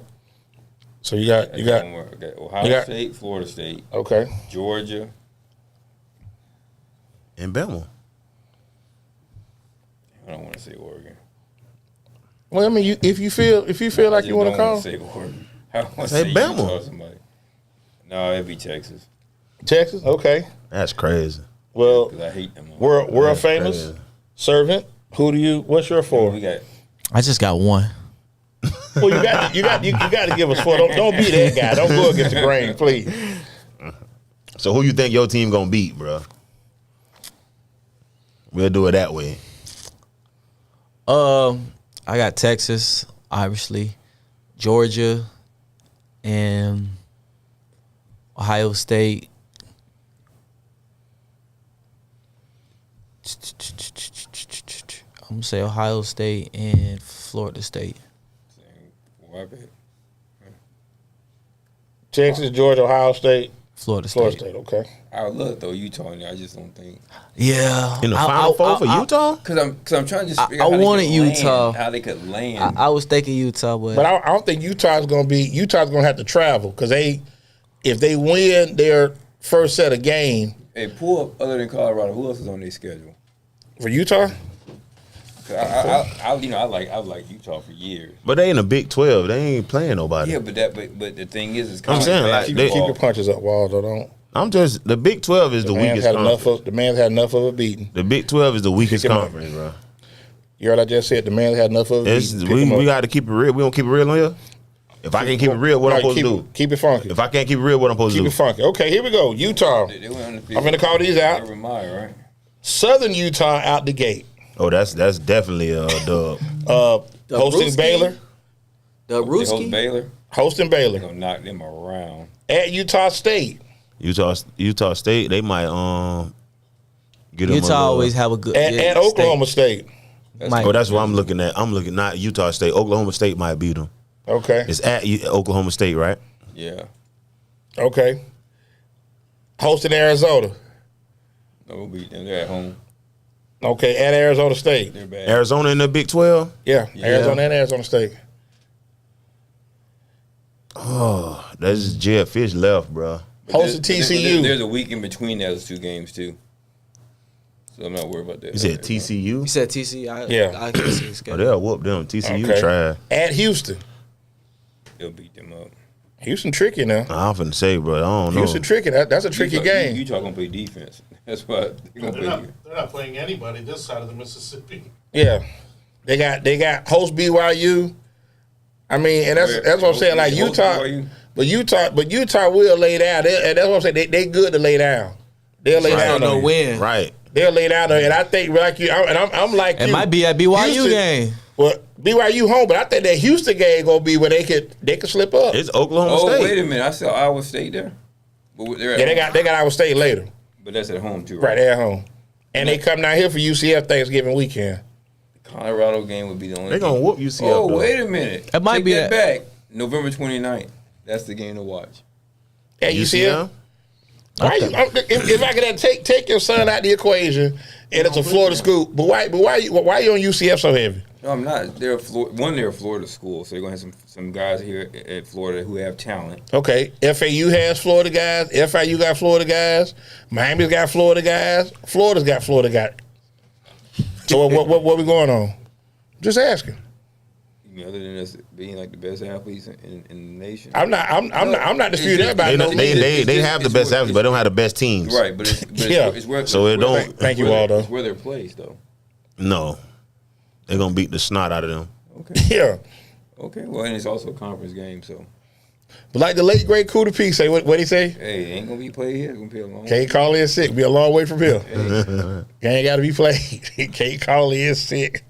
So you got Ohio you got- State, Florida State, okay. Georgia. And Bama. I don't want to say Oregon. Well, I mean, if you feel like I you want to just don't call wanna say Oregon. I want to Say say Bama. Utah or somebody. No, it'd be Texas Texas, okay. That's crazy. Well, because I hate them. we're a That's famous crazy. servant. What's your 4? We got I just got one. Well, you got to give us 4. Don't be that guy. Don't go against the grain, please. So who you think your team gonna beat, bro? We'll do it that way. I got Texas, obviously, Georgia, and Ohio State. I'm gonna say Ohio State and Florida State. Texas, Georgia, Ohio State, Florida Florida State. State. Okay. I would love to throw Utah in there. I just don't think Yeah. In the Final Four for Utah? because I'm trying to just figure I out how they wanted could land, Utah. how they could land. I was thinking Utah, but But I don't think Utah's going to have to travel because if they win their first set of game Hey, pull up other than Colorado. Who else is on their schedule? for Utah. 'Cause I like Utah for years. But they in the Big 12. They ain't playing nobody. Yeah, but the thing is, I'm saying, like, Keep they- your punches up, Waldo. Don't. I'm just the Big 12 is the weakest conference. The man's had enough of a beating. The Big 12 is the weakest Pick 'em up. conference, bro. You heard what I just said? The man's had enough of a It's, beating. Pick 'em we up. got to keep it real. We don't keep it real on here. If I can't keep it real, what I'm supposed to do? Keep it funky. If I can't keep it real, what I'm supposed Keep to it do? funky. Okay, here we go. Utah. They went on the I'm gonna call these out. Urban Meyer, right? Southern Utah out the gate. Oh, that's definitely a dub. Hosting Brewski? Baylor. The They host Ruski. Baylor. Hosting Baylor. Gonna knock them around. At Utah State. Utah State, they might get them. Utah always have a good. At good Oklahoma State. Might- Oh, that's what I'm looking at. I'm looking not Utah State. Oklahoma State might beat them. Okay. It's at Oklahoma State, right? Yeah. Okay. Hosting Arizona. No, we'll beat them. They're at home. Okay, at Arizona State. They're bad. Arizona in the Big 12. Yeah, Arizona and Arizona State. Oh, that's Jeff Fish left, bro. Hosted TCU. There's a week in between those two games too, so I'm not worried about that. You said TCU? You said TC. Yeah. I can see his Oh, schedule. they'll whoop them. TCU Okay. trash. At Houston. They'll beat them up. Houston tricky now. I'm finna say, bro. I don't know. Houston tricky. That's a tricky game. Utah gonna play defense. That's why they're gonna play. They're not playing anybody this side of the Mississippi. Yeah, they got host BYU. I mean, and that's what I'm saying. Like Host Utah, BYU? but Utah will lay down. And that's what I'm saying. They good to lay down. They'll lay I down. don't know on you. when. Right. They'll lay down. And I think like you. And I'm like It you. might be at BYU Houston- game. Well, BYU home, but I think that Houston game gonna be where they could slip up. It's Oklahoma Oh, State. wait a minute! I saw Iowa State there, but they're at Yeah, home. they got Iowa State later. But that's at home too, Right, right? they're at home, and they come down here for UCF Thanksgiving weekend. Colorado game would be the only. They gonna game. whoop UCF. Oh, though. wait a minute! It might Take be that that- back. November 29th. That's the game to watch. At UCF. UCF? Why you, if I could take your son out the equation, and it's a Florida school, but why you on UCF so heavy? No, I'm not. They're a Florida school, so they're gonna have some guys here at Florida who have talent. Okay, FAU has Florida guys, FIU got Florida guys, Miami's got Florida guys, Florida's got Florida guys. So what we going on? Just asking. You know, other than us being like the best athletes in the nation. I'm not disputing It's- that. They have the best athletes, but they don't have the best teams. Right, but Yeah. it's where So it it's where- don't- Thank you, it's where- Waldo. It's where they're placed, though. No. They're gonna beat the snot out of them. Okay. Yeah, Okay. Well, and it's also a conference game, so but like the late great Kuda P say, what he say? hey, it ain't gonna be played here. It's gonna be a long. Can't call in sick. Be a long way from here. Game got to be played. Can't call in sick.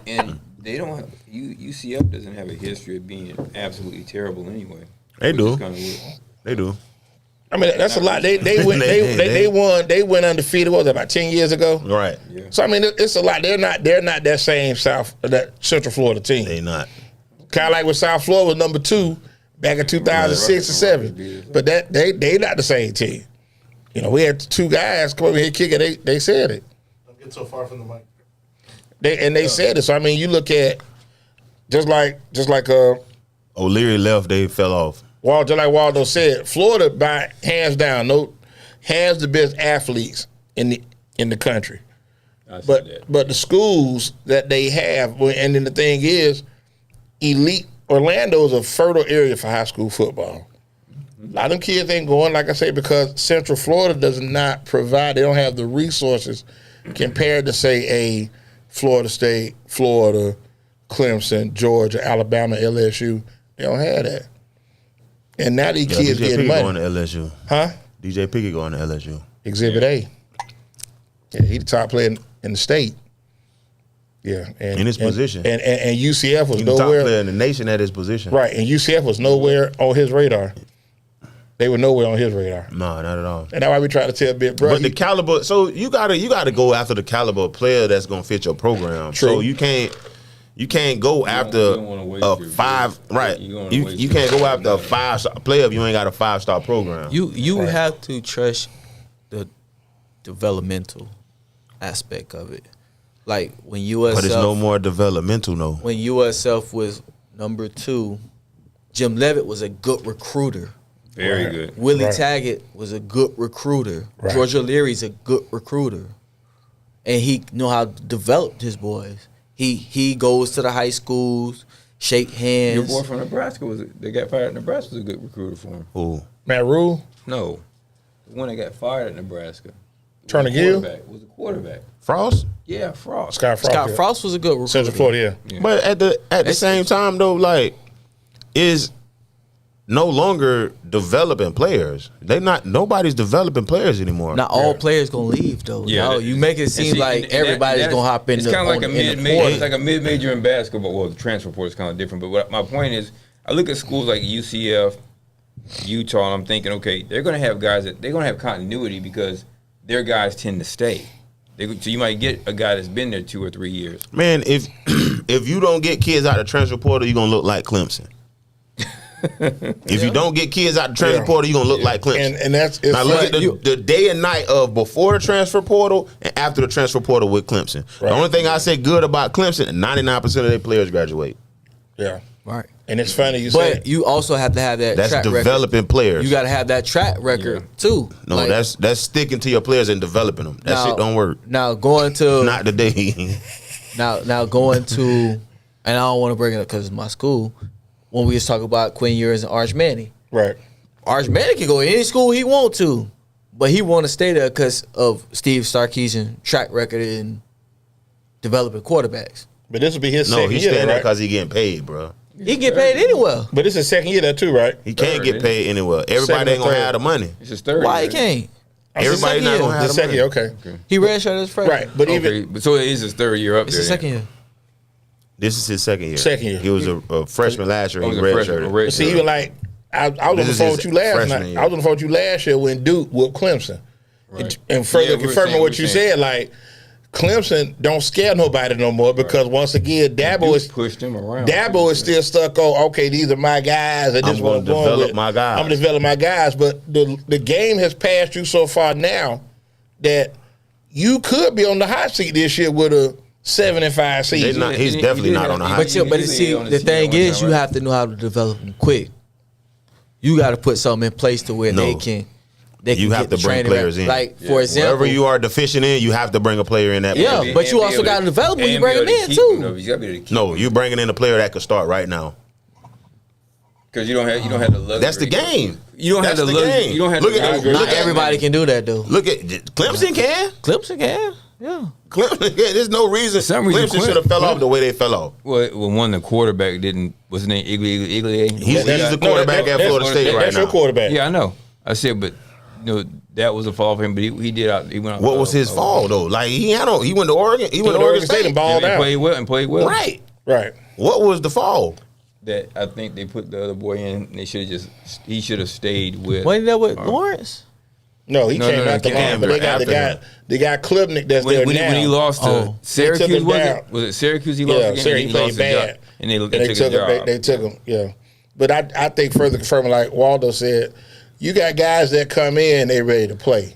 And they don't have UCF doesn't have a history of being absolutely terrible anyway. They which do. is kinda weird. They do. I mean, that's a lot. They went undefeated. What was that, about 10 years ago? Right. Yeah. So I mean, it's a lot. They're not that same that Central Florida team. They not. Kind of like when South Florida was number 2 back in 2006 or 7. But they not the same team. You know, we had 2 guys come over here kicking. They said it. Don't get so far from the mic. They said it. So I mean, you look at just like O'Leary left, they fell off. just like Waldo said, Florida by hands down has the best athletes in the country. I said that. But the schools that they have, and then the thing is, elite Orlando is a fertile area for high school football. A lot of them kids ain't going, like I say, because Central Florida does not provide. They don't have the resources compared to say a Florida State, Florida, Clemson, Georgia, Alabama, LSU. They don't have that. And now these kids DJ getting Pickett money, going to LSU. huh? DJ Pickett going to LSU. Exhibit A. Yeah, he the top player in the state. Yeah, and In his position. and UCF was He's the top nowhere. player in the nation at his position. Right, and UCF was nowhere on his radar. They were nowhere on his radar, No, not at all. and that's why we try to tell Big Bro. But the caliber, so you gotta go after the caliber of player that's gonna fit your program. True. So you can't go after don't wanna waste a your- 5. Right. you don't wanna You waste you your- can't go after a 5-star player if you ain't got a 5-star program. You have to trust the developmental aspect of it. Like when But it's no USF more developmental, no. when USF was number 2, Jim Levitt was a good recruiter. Very good. Willie Right. Taggart was a good recruiter. Right. George O'Leary's a good recruiter. And he know how to develop his boys. He goes to the high schools, shake Your hands. boy from Nebraska they got fired at Nebraska was a good recruiter for him. Ooh. Matt Rule, No, the one that got fired at Nebraska. Turner Gill, Was a quarterback. Frost? Yeah, Frost. Scott Frost, Scott Frost was a good recruiter. Central Florida. Yeah. But at the same time though, like, is no longer developing players. Nobody's developing players anymore. Not all players gonna leave though. Yeah, No, you make it seem like everybody's gonna hop in. It's kind of like a mid-major. It's portal. like a mid-major in basketball. Well, the transfer portal is kind of different. But my point is, I look at schools like UCF, Utah, and I'm thinking, okay, they're going to have guys they're going to have continuity because their guys tend to stay. So you might get a guy that's been there 2 or 3 years. Man, if you don't get kids out of the transfer portal, you're gonna look like Clemson. If you don't get kids out the transfer portal, you're gonna look like Clemson. And that's it's Now look at like, the day and night of before the transfer portal and after the transfer portal with Clemson. Right. The only thing I say good about Clemson, 99% of their players graduate. yeah. Right. And it's funny you say But you also have to have that That's track developing record. players. You got to have that track record too. No, Like, that's sticking to your players and developing them. That shit don't work. Now going to Not today. now going to, and I don't want to bring it up because it's my school. When we was talking about Quinn Ewers and Arch Manning, right. Arch Manning can go to any school he want to, but he want to stay there because of Steve Sarkisian track record in developing quarterbacks. But this will be his No, second he's year, staying there right? because he getting paid, bro. He can get paid anywhere. But this is his second year there too, right? He can't Third, get isn't paid anywhere. Everybody Second ain't or gonna third. have the money. It's his third. Why he year. can't? Everybody not gonna The have the second money. year, okay. He redshirted his freshman. Right. But even Okay, so it is his third year up It's there. his second year. This is his second year. Second year. He was a freshman last year. Oh, He he was a freshman, redshirted. a red see, shirt. even like I was on the This is phone his with you last freshman night. year. I was on the phone with you last year when Duke whooped Clemson. Right. And further Yeah, we were confirming saying- what we you were saying- said, like Clemson don't scare nobody no more because once again, Dabo Duke is pushed him around. Dabo is still stuck on. Okay, these are my guys, and this I'm is what gonna I'm going develop with. my guys. I'm gonna develop my guys, but the game has passed you so far now that you could be on the hot seat this year with a 7-5 season. not- he's He definitely did not have- on the hot But seat. you, but He see, on the team thing at one is, time, you right? have to know how to develop them quick. You got to put something in place to where No. they can. You have get the to bring training players back. in. Like for example, Wherever you are deficient in, you have to bring a player in that Yeah, position. but you also gotta develop when you bring him in, too. You gotta be able to keep No, you're bringing in a player that could start right now. because you don't have the luxury. That's the game. You don't have That's the the luxury. game. You don't have Look the at- luxury. look not at- everybody can do that though. Look at Clemson can. Clemson can, yeah. Clemson can. There's no reason. some reason Clemson should have fell off Clemson- the way they fell off. Well, when the quarterback didn't, what's his name? Igley. He's the quarterback at Florida State right That's your now. quarterback. Yeah, I know. I said, but that was a fall for him. But he did out. He went out. What was his fall though? Like he went to Oregon. He went to Oregon State. and balled And out. played well. Right. Right. What was the fall? That I think they put the other boy in. They should have he should have stayed with. Wasn't that with Lawrence? No, he No, came no, out the he line, came but they got after him. the guy Klubnik that's When, there when, now. when he lost to Oh. They took Syracuse, him was down. it? Was it Syracuse? He lost Yeah, again. Syracuse and he played lost his job. bad. And they And took his took him. job. They took him. Yeah, but I think further confirming, like Waldo said, you got guys that come in, they ready to play,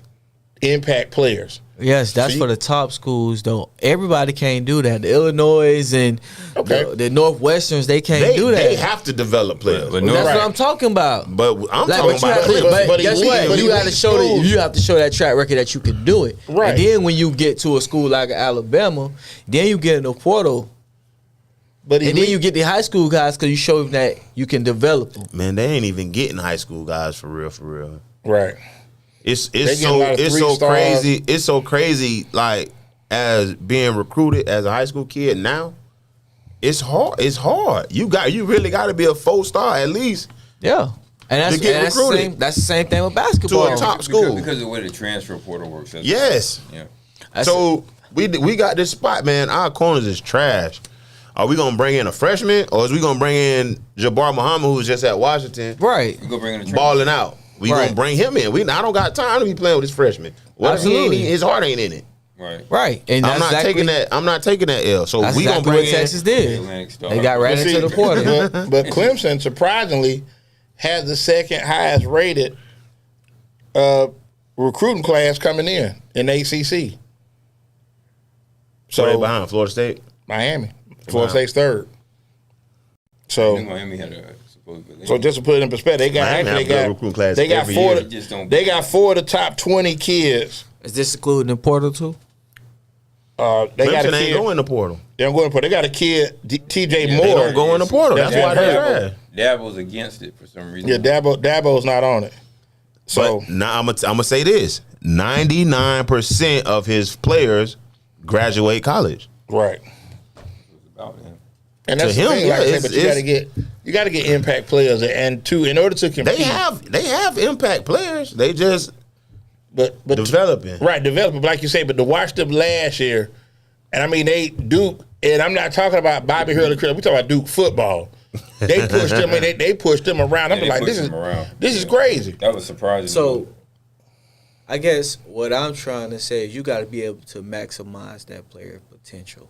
impact players. Yes, that's So you- for the top schools though. Everybody can't do that. The Illinois and Okay. the Northwesterns, they can't do that. They have to develop players. But That's Right. what I'm talking about. But I'm Like, talking but you about have to, Clemson. but he guess lead- what? but he You got to leads show that schools. you have to show that track record that you can do it. Right. And then when you get to a school like Alabama, then you get in the portal, But he and then lead- you get the high school guys because you show them that you can develop them. Man, they ain't even getting high school guys for real, for real. right. It's They get a lot of it's so 3-star. crazy. It's so crazy. Like as being recruited as a high school kid now, it's hard. It's hard. You really got to be a 4-star at least. Yeah, and that's, To get and that's the recruited. same. That's the same thing with basketball. To a top school. because of the way the transfer portal works. Yes. Yeah. That's- So we got this spot, man. Our corners is trash. Are we gonna bring in a freshman, or is we gonna bring in Jabbar Muhammad, who was just at Washington, right. You go bring in a transfer. balling out? We Right. gonna bring him in. I don't got time to be playing with this freshman. What if he ain't, Absolutely. his heart ain't in it? Right. Right, and I'm that's not exactly, taking that. I'm not taking that L. So That's we exactly gonna bring what Texas in. did. Atlantic Star. They got right But into see, the portal. but Clemson surprisingly had the second highest rated recruiting class coming in the ACC. So they So behind Florida State. Miami, Florida State's third. So Miami had a supposedly. So just to put it in perspective, they got Miami actually have good recruiting class they got every four. year. They just don't- They got 4 of the top 20 kids. Is this including the portal too? They got a Clemson kid. ain't going in the portal. They don't go in the portal. They got a kid, T.J. Yeah, Moore. They don't go in the portal. That's Yeah, why they're Dabo. trash. Dabo's against it for some reason. Yeah, Dabo's not on it. So But now I'm gonna say this: 99% of his players graduate college. right, About him. and that's To the him, thing. yeah, Like I said, it's- but you got to get impact players, and two, in order to compete, They have impact players. They just but developing. right, developing. But like you say, but to watch them last year, and I mean they Duke, and I'm not talking about Bobby Hurley. We talking about Duke football. They pushed them. They pushed them around. I'm Yeah, they like, pushed this is them around. this is crazy. That was surprising. So, I guess what I'm trying to say is you got to be able to maximize that player potential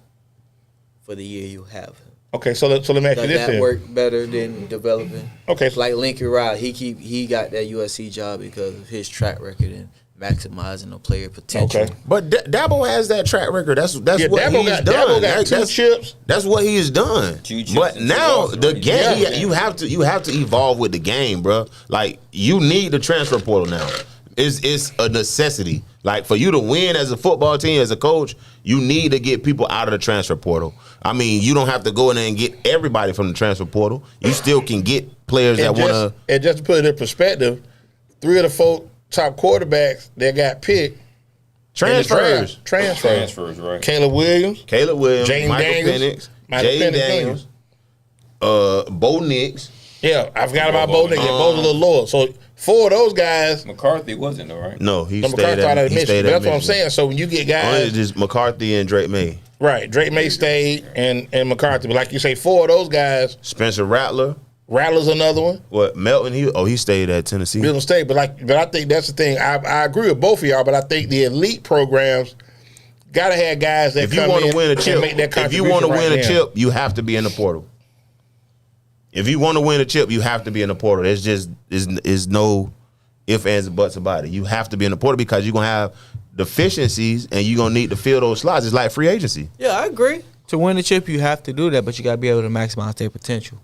for the year you have him. Okay, so let me ask you Does this that here. work better than developing? Okay, so, Like Lincoln Riley, he got that USC job because of his track record and maximizing the player potential. okay. But Dabo has that track record. That's what Dabo he's got done. Dabo got two chips. That's what he has done. 2 chips But and 2 now losses, the right? game, Yeah. you have to evolve with the game, bro. Like you need the transfer portal now. It's a necessity. Like for you to win as a football team, as a coach, you need to get people out of the transfer portal. I mean, you don't have to go in there and get everybody from the transfer portal. You still can get players that want to. And just to put it in perspective, 3 of the 4 top quarterbacks that got picked Transfers. Transfers, right? Caleb Williams, Jaden Michael Daniels, Penix, Jay Daniels, Bo Nix. Yeah, I forgot about Bo Bo Nix. Nix. Bo's a little lower. So 4 of those guys, McCarthy wasn't though, right? No, he McCarthy stayed out at of he Michigan. stayed But at that's what I'm Michigan. saying. So when you get Only guys, just McCarthy and Drake May. right, Drake May stayed and McCarthy. But like you say, 4 of those guys, Spencer Rattler. Rattler's another one. What Melton? He stayed at Tennessee. Middle State, but I think that's the thing. I agree with both of y'all, but I think the elite programs gotta have guys that If you come want in to win a and chip, make that if you want to contribution win a right chip, you have to be in the portal. If you want to win a chip, you have to be in the portal. There's just is no ifs, ands, and buts about it. You have to be in the portal because you're gonna have deficiencies and you're gonna need to fill those slots. It's like free agency. Yeah, I agree. To win the chip, you have to do that, but you got to be able to maximize their potential.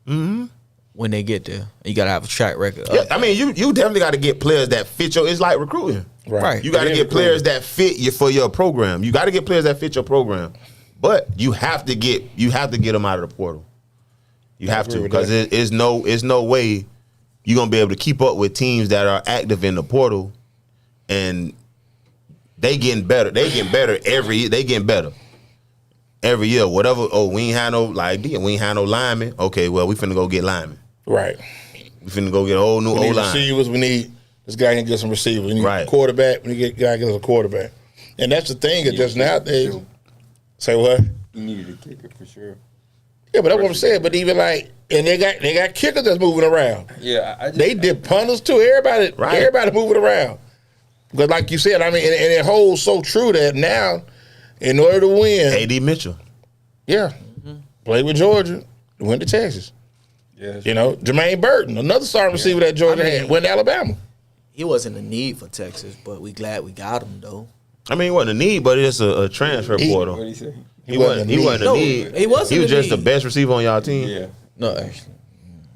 Mm-hmm. When they get there, you got to have a track record. Yeah, I mean, you definitely got to get players that fit your. It's like recruiting. Right. You got to It is get players that fit you for your program. You got to get players that fit your program, but you have to get them out of the portal. You have to, because it's no way you're gonna be able to keep up with teams that are active in the portal, and they getting better. They getting better every year. Whatever. Oh, we ain't had no linemen. Okay, well we finna go get linemen. Right. We finna go get a whole new We need O-line. receivers. We need this guy can get some receivers. We need Right. a quarterback. We need a guy get us a quarterback. And that's the thing. Is just nowadays. Say what? You needed a kicker for sure. Yeah, but that's what I'm saying. But even like, and they got kickers that's moving around. Yeah, They did punters too. Everybody moving around. Because like you said, I mean, and it holds so true that now, in order to win, A.D. Mitchell. yeah, played with Georgia, went to Texas. Yes. You know, Jermaine Burton, another starting receiver that Georgia had, went to Alabama. He wasn't a need for Texas, but we glad we got him though. I mean, he wasn't a need, but it's a transfer portal. What did he say? He wasn't a No, need. he wasn't He was a just the need. best receiver on y'all team. Yeah. No, actually.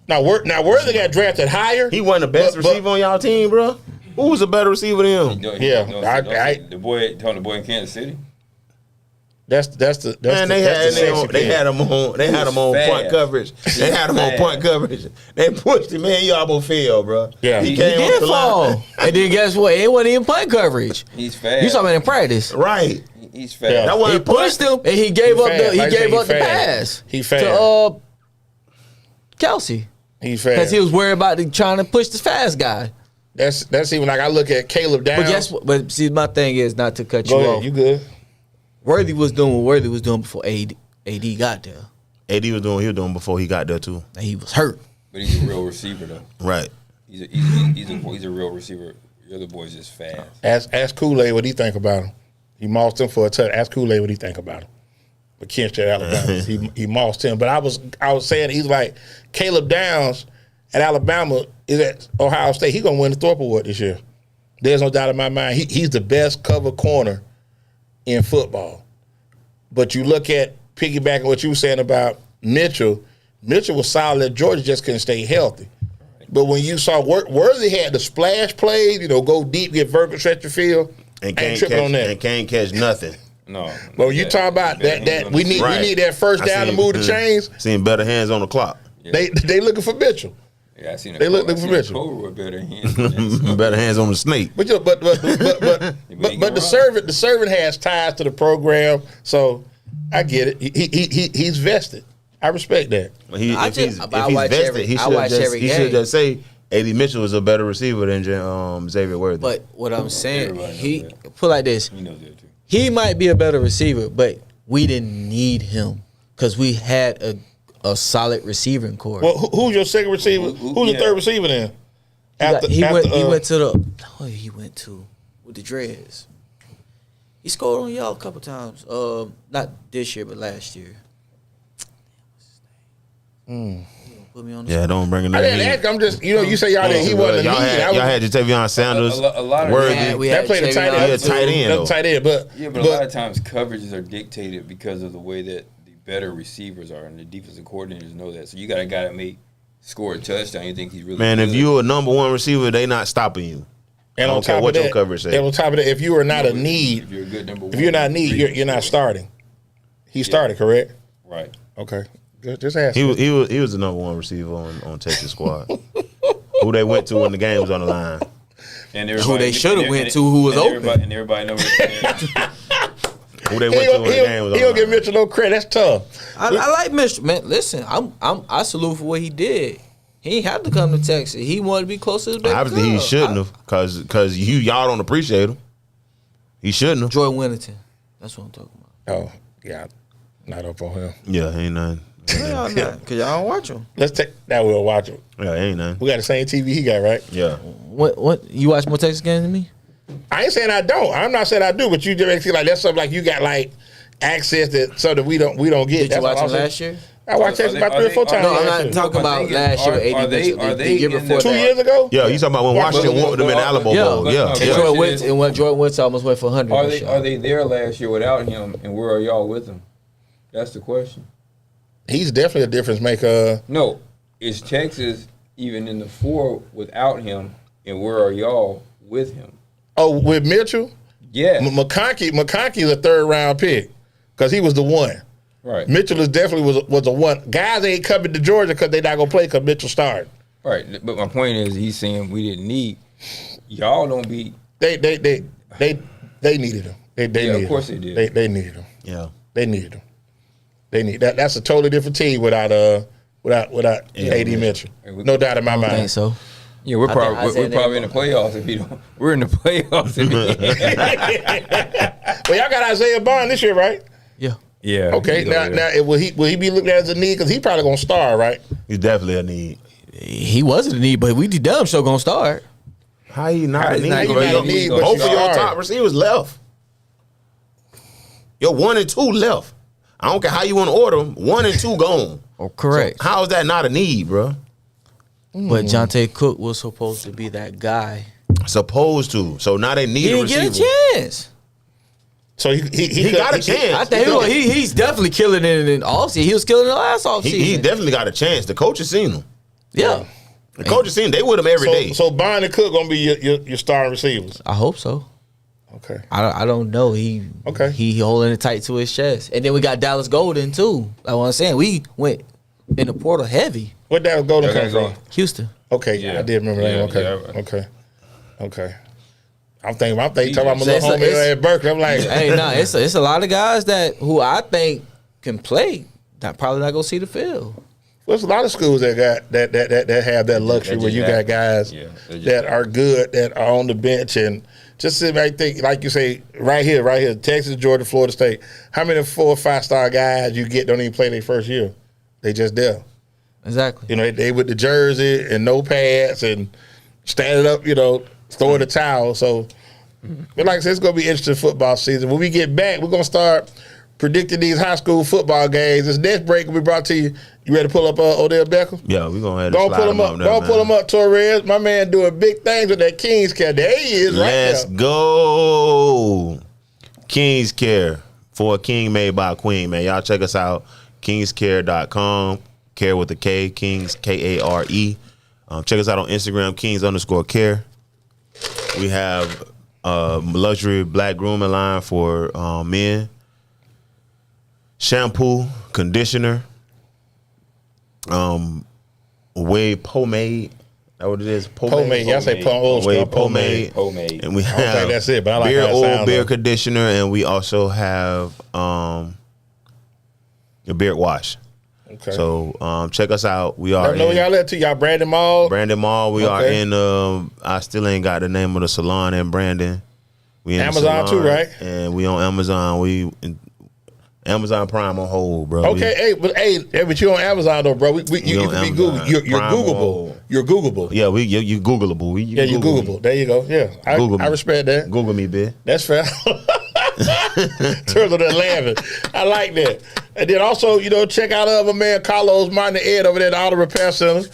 Now Worthy got drafted higher. He wasn't the best But- receiver on y'all team, bro. Who was a better receiver than him? Yeah, The boy in Kansas City. That's the Man, they had him on fast. point coverage. They had him on point coverage. They pushed him, man. You almost fell, bro. Yeah. he He came He off did the fall. line. And then guess what? It wasn't even punt coverage. He's fast. You saw him in practice. Right. He's fast. Yeah. That He wasn't pushed him and he gave up fast. the Like I say, he the fast. pass. He fast. To Kelsey. He's Because fast. he was worried about trying to push the fast guy. That's even like I look at Caleb Downs. But guess what? But see, my thing is not to cut Go you ahead, off. you good? Worthy was doing what Worthy was doing before AD got there. AD was doing before he got there too. And he was hurt. But he's a real receiver though. Right. He's a real receiver. The other boy's just fast. Ask Kool-Aid what he think about him. He mossed him for a touch. Ask Kool-Aid what he think about him. But Kent at Alabama, he mossed him. But I was saying he's like Caleb Downs at Alabama is at Ohio State. He's gonna win the Thorpe Award this year. There's no doubt in my mind. He's the best cover corner in football. But you look at piggybacking what you were saying about Mitchell. Mitchell was solid at Georgia, just couldn't stay healthy. But when you saw Worthy had the splash plays, go deep, get vertical, stretch the field, And ain't can't tripping catch on that. and can't catch nothing. No. But when you talk about that we need that first I down to seen- move the chains. Seen better hands on the clock. They looking for Mitchell. Yeah, I seen They look for Mitchell. Cobra better hands. Better hands on the snake. But the servant has ties to the program, so I get it. He's vested. I respect that. I If he's watch vested, every- he I watch every should game. just say A.D. Mitchell is a better receiver than Xavier Worthy. But what I'm saying, Everybody he knows that. put like this. He knows that too. He might be a better receiver, but we didn't need him because we had a solid receiving core. Well, who's your second receiver? Who's the third receiver then? He went to with the Dreads. He scored on y'all a couple times. Not this year, but last year. Put me on the Yeah, spot. don't bring it I up. didn't ask. I'm just, you say y'all didn't. He wasn't a Y'all need. had Jatavion Sanders, A lot of Worthy. we That had played a tight Tavion end. He a tight end, That's though. a tight end, but Yeah, but a lot of times coverages are dictated because of the way that the better receivers are, and the defensive coordinators know that. So you got a guy that may score a touchdown. You think he's really Man, good. if you a number one receiver, they not stopping you. and I on don't care top what of your that, coverage say. and on top of that, if you are not a need, if you're a good number one, if you're not a need, you're not starting. He started, correct? right. Okay, just ask. He was the number one receiver on Texas squad. Who they went to when the game was on the line. And Who they shoulda went to who was open. And everybody knows. Who they went to when the game was on He the don't give line. Mitchell no credit. That's tough. I like Mitchell, man. Listen, I salute for what he did. He ain't have to come to Texas. He wanted to be close to his baby Obviously, he girl. shouldn't have, cause y'all don't appreciate him. He shouldn't have. Jordan Winnington. That's what I'm talking about. Oh yeah, not up on him. Yeah, ain't nothing. Y'all not, cause y'all don't watch him. Let's take that. We'll watch him. Yeah, ain't nothing. We got the same TV he got, right? Yeah. What? You watch more Texas games than me? I ain't saying I don't. I'm not saying I do, but you just make it seem like that's something like you got like access that something we don't get. Did That's you watch all him I'm saying. last year? I watched Texas about 3 or 4 times. No, I'm last not year. talking about thinking, last year. are AD they- Mitchell. are The they year in before the- 2 that. years ago. Yeah, you talking about when Washington whooped them in the Alamo Yeah. Bowl? Yeah, But- And yeah. Jordan Wentz almost went for 100. Are this they year. are they there last year without him, and where are y'all with him? That's the question. He's definitely a difference maker. No, is Texas even in the 4 without him, and where are y'all with him? Oh, with Mitchell, Yeah, McConkey's a 3rd round pick because he was the one. right, Mitchell is definitely was a one. Guys ain't coming to Georgia because they not gonna play because Mitchell started. right. But my point is, he's saying we didn't need y'all. Don't be. They needed him. They Yeah, needed of course him. they did. They needed him. Yeah. They needed him. They need that. That's a totally different team without AD Mitchell. No doubt in my I mind. think so. Yeah, we're I think probably Isaiah we're probably in the playoffs if you don't. We're in the playoffs. If Well, y'all got Isaiah Bond this year, right? Yeah. yeah. Okay. Now, will he be looked at as a need? Because he probably gonna star, right? He's definitely a need. He wasn't a need, but we damn sure gonna start. How you not a How need? you bro? not a need, but Both you of your started. top receivers left. Your 1 and 2 left. I don't care how you want to order them. 1 and 2 gone. Oh, correct. How is that not a need, bro? But Jonte Cook was supposed to be that guy. Supposed to. So now they need He a didn't receiver. get a chance. So he got a chance. I think he's definitely killing it in offseason. He was killing it last offseason. He definitely got a chance. The coach has seen him. Yeah. The coach has seen him. They with him every day. So Bond and Cook gonna be your starting receivers. I hope so. Okay. I don't know. He holding it tight to his chest. And then we got Dallas Golden too. Like what I'm saying, we went in the portal heavy. What Dallas Golden come Okay. from? Houston. Okay, Yeah. I did remember that. Yeah, Okay. yeah. Okay. I'm thinking talking about my So little homie at Berkeley. I'm like, Hey, nah, it's a lot of guys who I think can play. That probably not gonna see the field. there's a lot of schools that got that have that luxury That where just you got guys Yeah, they just that are good, that are on the bench, and just sit back and think, like you say, right here, Texas, Georgia, Florida State. How many 4 or 5 star guys you get don't even play their first year? They just there. Exactly. You know, they with the jersey and no pads and standing up, throwing the towel. So, but like I said, it's going to be interesting football season. When we get back, we're going to start predicting these high school football games. This next break will be brought to you. You ready to pull up Odell Beckham? Yeah, we're going to have to Don't slide pull him him up. up there, Don't man. pull him up, Torres. My man doing big things with that Kings Care. There he is, Let's right go. King's Care. For a king made by a queen, man. Y'all check us out. Kingscare.com. Care with a K. Kings, Kare. Check us out on Instagram, Kings_care. We have luxury black grooming line for men. Shampoo, conditioner, wave pomade. That what it is? Pomade. Y'all say old school Wave pomade. Pomade. And we I don't have think that's it, but I like beer how it oil, sounds, beer though. conditioner, and we also have a beard wash. Okay. So check us out. We are Let me know where y'all at too. Y'all Brandon Mall. Brandon Mall. We are Okay. in. I still ain't got the name of the salon in Brandon. We in the Amazon salon, too, right? And we on Amazon. Amazon Prime on hold, bro. Okay, but you on Amazon though, bro. You on can be Amazon. Google. You're Prime Googleable. Mall. You're Googleable. Yeah, you Googleable. Yeah, you're Googleable. There you go. Yeah, Google me. I respect that. Google me, bitch. That's fair. terms of the laughing. I like that. And then also, check out my man Carlos Martin Ed over there at the Auto Repair Center.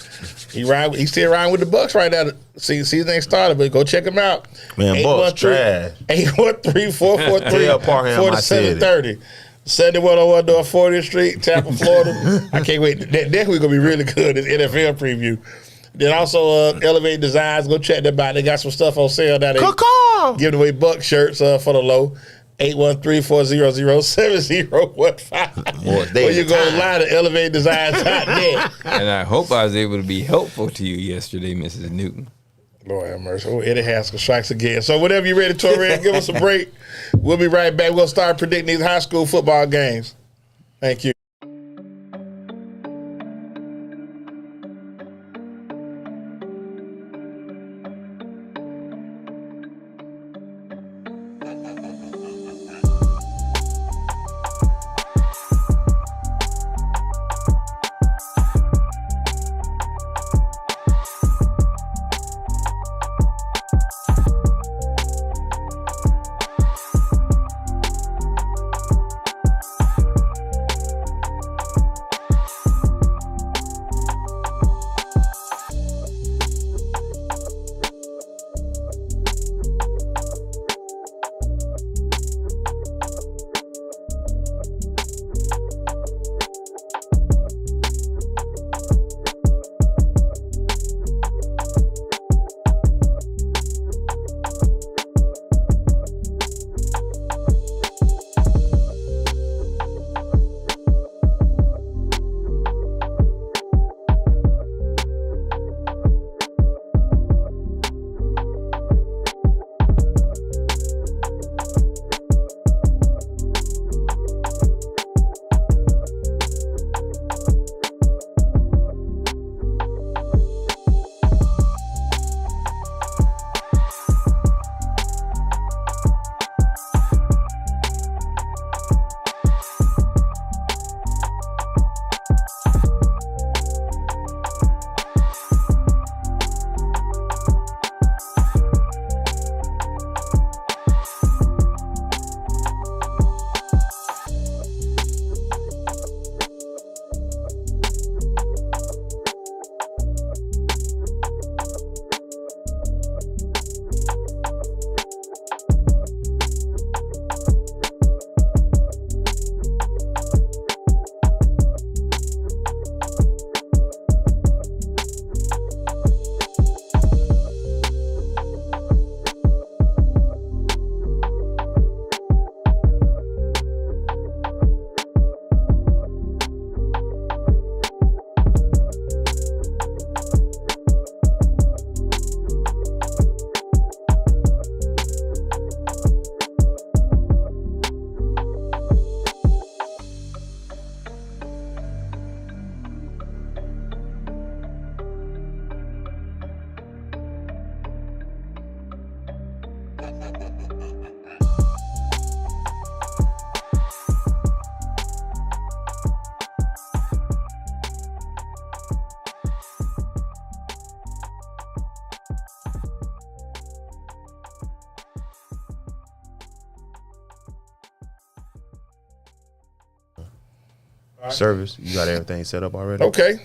He's still riding with the Bucks right now. Season ain't started, but go check him out. Man, Bucks trash. 813-443-4730. 7101 North 40th Street, Tampa, Florida. I can't wait. That definitely going to be really good, this NFL preview. Then also, Elevate Designs. Go check them out. They got some stuff on sale now. They giving away Buck shirts for the low. 813-400-7015. Or you go online to elevatedesigns.net. And I hope I was able to be helpful to you yesterday, Mrs. Newton. Lord have mercy. Oh, Eddie Haskell strikes again. So whenever you're ready, Torre, give us a break. We'll be right back. We'll start predicting these high school football games. Thank you. Service, you got everything set up already? Okay.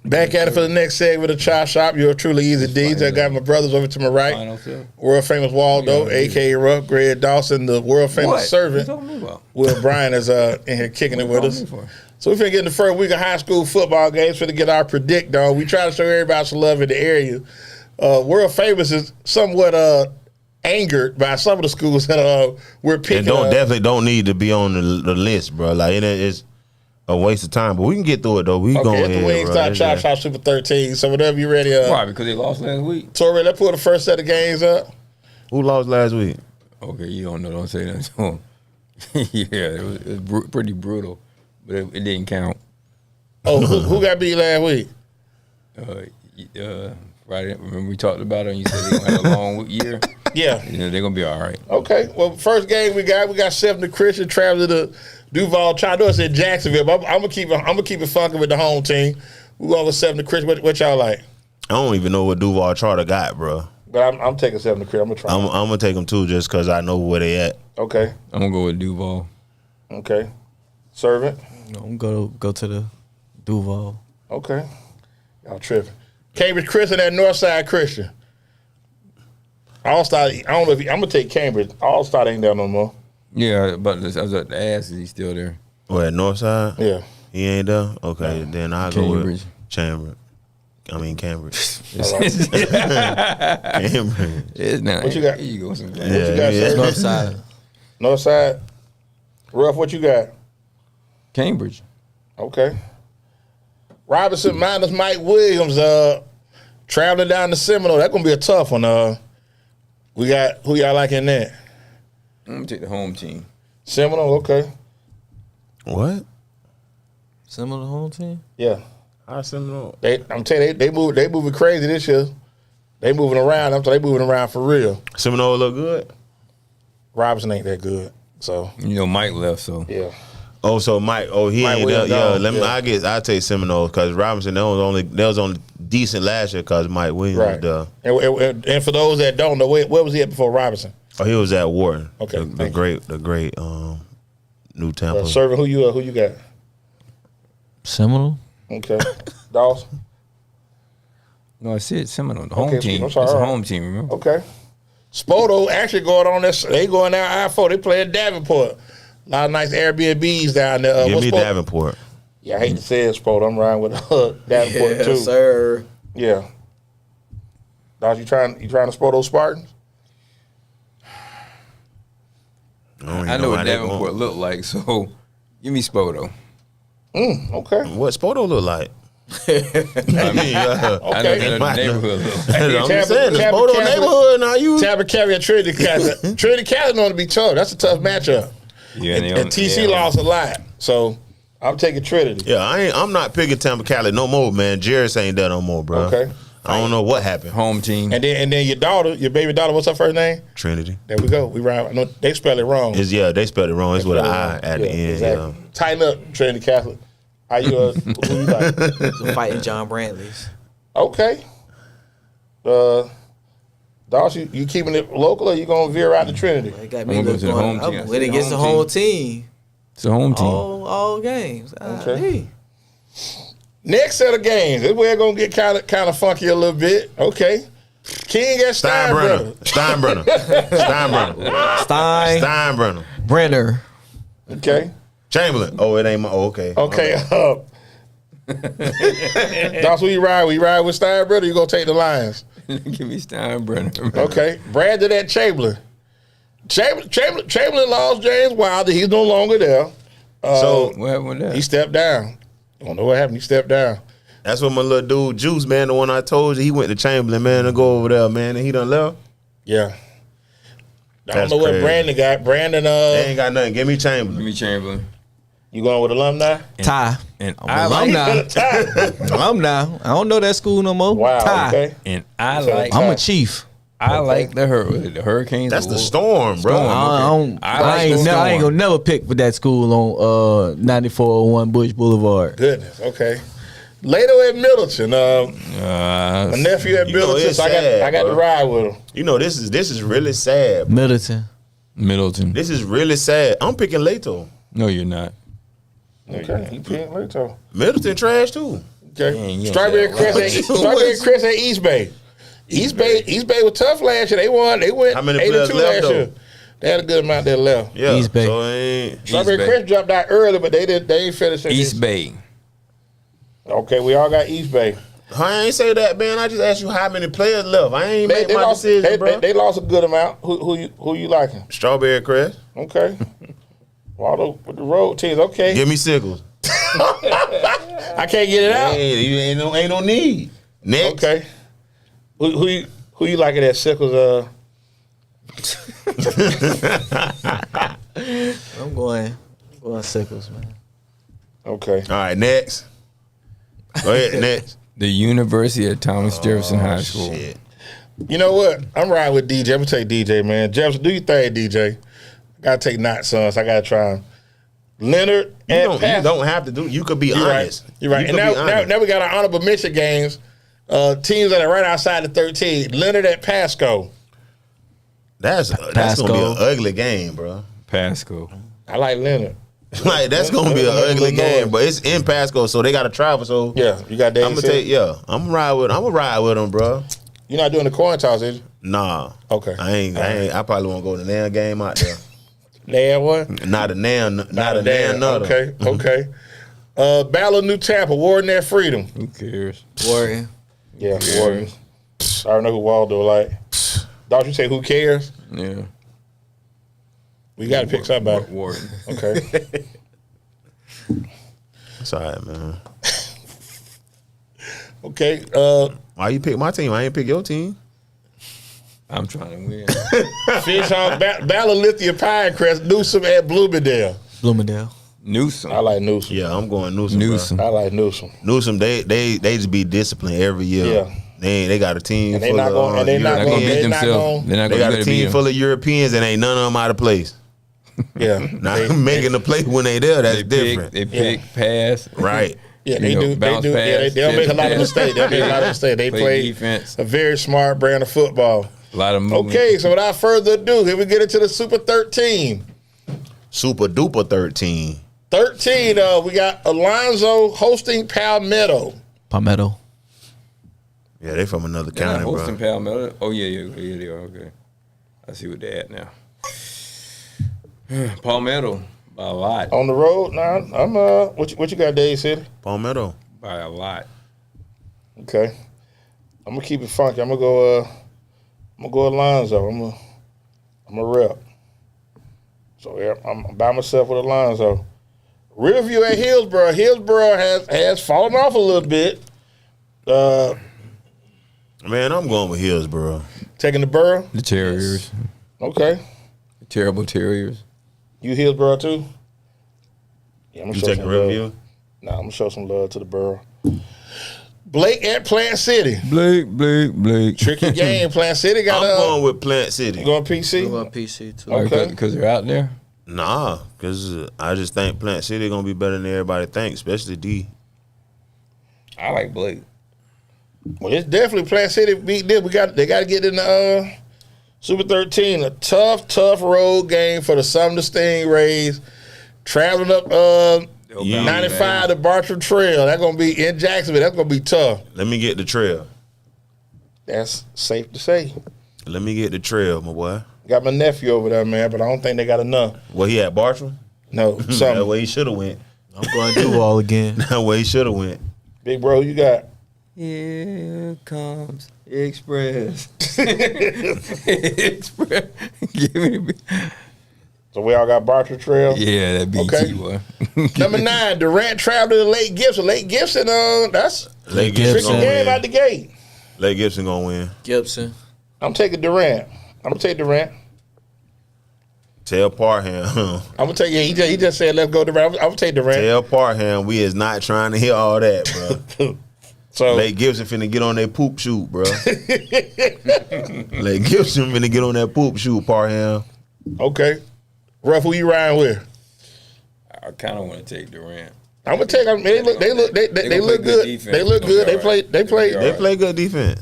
Back at it for the next segment of Chop Shop. You're truly EZDZ. I got my brothers over to my right. World famous Waldo, a.k.a. Ruff, Greg Dawson, the world famous servant. Will Bryant is in here kicking it with us. So we're finna get in the first week of high school football games. Finna get our predict on. We try to show everybody some love in the area. World famous is somewhat angered by some of the schools that we're picking. Definitely don't need to be on the list, bro. Like it's a waste of time, but we can get through it though. We going ahead, bro. Wingstop Chop Shop Super 13. So whenever you're ready, why? Because they lost last week. Torre, let's pull the first set of games up. Who lost last week? Okay, you don't know. Don't say that to him. Yeah, it was pretty brutal, but it didn't count. Oh, who got beat last week? Right. Remember we talked about it and you said they're going to have a long year? Yeah. They're going to be all right. Okay. Well, first game we got Seventh Christian traveling to Duval. Trying to do us in Jacksonville. But I'm gonna keep it funky with the home team. We going with Seventh Christian. What y'all like? I don't even know what Duval Charter got, bro. But I'm taking 7 to crib. I'm gonna try. I'm gonna take them too, just because I know where they at. Okay. I'm gonna go with Duval. Okay. Servant. I'm gonna go to the Duval. Okay. Y'all tripping. Cambridge Christian at Northside Christian. All-Star, I don't know if I'm gonna take Cambridge. All-Star ain't there no more. Yeah, but I was at the ass. Is he still there? Where at Northside? Yeah. He ain't there. Okay, then I go Cambridge. with Cambridge. Cambridge. It's Cambridge. not. What you got? Here you go. Some What you got, Yeah. sir? Northside. Northside. Ruff, what you got? Cambridge. Okay. Robinson minus Mike Williams, traveling down to Seminole. That's gonna be a tough one. We got who y'all like in that? I'm gonna take the home team. Seminole, okay. What? Similar home team. Yeah. I Seminole. I'm telling you, they moving crazy this year. They moving around. I'm telling you, they moving around for real. Seminole look good. Robinson ain't that good. So You know, Mike left, so yeah. Oh, so Mike. Oh, he Mike ain't there. Williams Yeah, gone. I take Seminole because Robinson. That was only decent last year because Mike Williams Right. was there. And for those that don't know, where was he at before Robinson? Oh, he was at Wharton. Okay, the thank great New Tampa. Serving who you got? Seminole. Okay. Dawson. no, I said Seminole, the home Okay, team. I'm sorry, It's a all right. home team. Remember? Okay. Spoto actually going on this. They going down I-4. They play at Davenport. A lot of nice Airbnbs down there. Give what's me Spoto? Davenport. Yeah, I hate to say it, Spoto. I'm riding with Davenport Yeah, too. sir. Yeah. Dawson, you trying to Spoto Spartans? I know what Davenport look like, so give me Spoto. Okay. What Spoto look like? I mean, I know Okay. that the neighborhood look like. I'm Tampa- saying the Tampa Spoto Catholic- neighborhood. Now you. Tampa Carry at Trinity Catholic. Trinity Catholic going to be tough. That's a tough matchup. Yeah, And TC lost a lot. So I'm taking Trinity. Yeah, I'm not picking Tampa Cali no more, man. Jairus ain't there no more, bro. Okay. I don't know what happened. home team. And then your baby daughter, what's her first name? Trinity. There we go. We ride. No, they spell it wrong. They spelled it wrong. It's with an I Yeah, at the end. exactly. Tighten up, Trinity Catholic. How you? Who you like? The fighting John Brantley's. Okay. Dawson, you keeping it local or you gonna veer out to Trinity? They got I'm me gonna go look to the going. home team. I'm winning against the whole team. It's a home team. All games. Okay. Next set of games. This way it's gonna get kind of funky a little bit. Okay. King at Steinbrenner. Steinbrenner. Steinbrenner. Brenner. Okay. Chamberlain. Oh, it ain't my. Oh, okay. Okay. That's who you ride with. You ride with Steinbrenner, you gonna take the Lions. Give me Steinbrenner. Okay. Brandon at Chamberlain. Chamberlain lost James Wilder. He's no longer there. So What happened with that? He stepped down. I don't know what happened. He stepped down. that's what my little dude Juice, man, the one I told you, he went to Chamberlain, man, to go over there, man, and he done left. Yeah. I don't That's know what crazy. Brandon got. Brandon, They ain't got nothing. Give me Give Chamberlain. me Chamberlain. you going with alumni? Ty. And I'm I alumni. like Alumni. I don't know that school no more. Wow. Ty. Okay. and I So like I'm a chief. I like the Hurricanes. That's the Storm, bro. Storm. I ain't gonna never pick for that school on 9401 Bush Boulevard. Goodness. Okay. Later at Middleton. My nephew at You know Middleton. it's So sad, I got to bro. ride with him. You know, this is really sad. Bro. Middleton. This is really sad. I'm picking Lato. No, you're not. Okay. He picked later. Middleton trash too. Okay. Dang, you don't Strawberry say Chris that at Chris at East Bay. East Bay was tough last year. They won. They went How many 8-2 players left, last though? year. They had a good amount that left. Yeah. East Bay. So it ain't. Strawberry Bay. Chris dropped out early, but they ain't finished. East Bay. Okay, we all got East Bay. I ain't say that, man. I just asked you how many players left. I ain't They make my lost. decision, bro. They lost a good amount. Who you liking? Strawberry Crest. Okay. Waldo with the road teams. Okay. Give me Sickles. I can't get it out. Ain't no need. Next. Okay. Who you liking at Sickles? I'm going Sickles, man. Okay. All right, next. Go ahead, next. The University of Thomas Jefferson High School. Shit. You know what? I'm riding with DJ. I'm gonna take DJ, man. Jefferson, do your thing, DJ. Gotta take Not Sons. I gotta try him. Leonard and You Pat. don't have to do. You could be You're right. honest. You're right. You And could be honest. now we got our honorable mention games. Teams that are right outside the 13. Leonard at Pasco. That's gonna be an ugly game, bro. Pasco. I like Leonard. Like that's gonna be an ugly game, but it's in Pasco, so they got to travel. So Yeah, you got Dade. I'm gonna ride with them, bro. You're not doing the coin toss, is you? Nah, Okay. I ain't. I probably won't go to the damn game out there. Nan one? Not a nan nutter. Okay, okay. Battle of New Tampa, Warden at Freedom. Who cares? Warrior. Yeah, Warden. I don't know who Waldo like. Don't you say who cares? Yeah. We got to pick somebody. Warden. Okay. It's all right, man. Okay. Why you pick my team? I ain't pick your team. I'm trying to win. Fish Hawk, Battle of Lithia Pinecrest, Newsom at Bloomingdale. Bloomingdale. Newsom. I like Newsom. Yeah, I'm going Newsom. Newsom. Bro. I like Newsom. Newsom, they just be disciplined every year. Yeah. They got a team And they full not of going. And they not They're going. gonna beat They not themselves. going. They're not They gonna got a team full of Europeans and ain't none of them out of place. Yeah. Not making the play when they there. That's They different. pick, pass. Right. Yeah, they You know, do. They bounce do. Yeah, pass, they don't make a lot of pass. mistakes. They make a lot of mistakes. They play defense. a very smart brand of football. A lot of movement. Okay, so without further ado, here we get into the Super 13. Super duper 13. 13, we got Alonzo hosting Palmetto. Palmetto. Yeah, they from another They're not county, hosting bro. Palmetto. Oh yeah, they are. Okay, I see what they're at now. Palmetto by a lot. On the road, nah, I'm what you got, Dade City? Palmetto. By a lot. Okay. I'm gonna keep it funky. I'm gonna go Alonzo. I'm a rep. So yeah, I'm by myself with Alonzo. Riverview at Hillsborough. Hillsborough has fallen off a little bit. Man, I'm going with Hillsborough. Taking the Borough. The Terriers. Okay. The terrible Terriers. You Hillsborough too? Yeah, I'm You gonna show taking some love. Riverview? Nah, I'm gonna show some love to the Borough. Blake at Plant City. Blake. Tricky game. Plant City got I'm going with Plant City. You going PC? I'm on PC too. Okay. Because they're out there. Nah, because I just think Plant City going to be better than everybody thinks, especially D. I like Blake. Well, it's definitely Plant City beat them. They got to get in the Super 13. A tough road game for the Sumner Stingrays. Traveling up 95 to Bartram Trail. That's gonna be in Jacksonville. That's gonna be tough. Let me get the trail. That's safe to say. Let me get the trail, my boy. Got my nephew over there, man, but I don't think they got enough. Well, he at Bartram? No, That something. way he should have went. I'm going to do all again. That way he should have went. Big bro, who you got? Here comes Express. Express. Give me. So we all got Bartram Trail. Yeah, that BT Okay. boy. Number 9, Durant traveling to Lake Gibson. Lake Gibson, that's Lake tricky Gibson gonna game out win. the gate. Lake Gibson gonna win. Gibson. I'm taking Durant. I'm gonna take Durant. Tell Parham. I'm gonna take he just said let's go Durant. I'm gonna take Durant. Tell Parham we is not trying to hear all that, bro. So Lake Gibson finna get on that poop shoot, bro. Lake Gibson finna get on that poop shoot, Parham. okay, Ruff, who you riding with? I kind of want to take Durant. I'm gonna take them. They look gonna good. play They look good good. defense. They look They're gonna good. be all right. They play. They're They play good defense.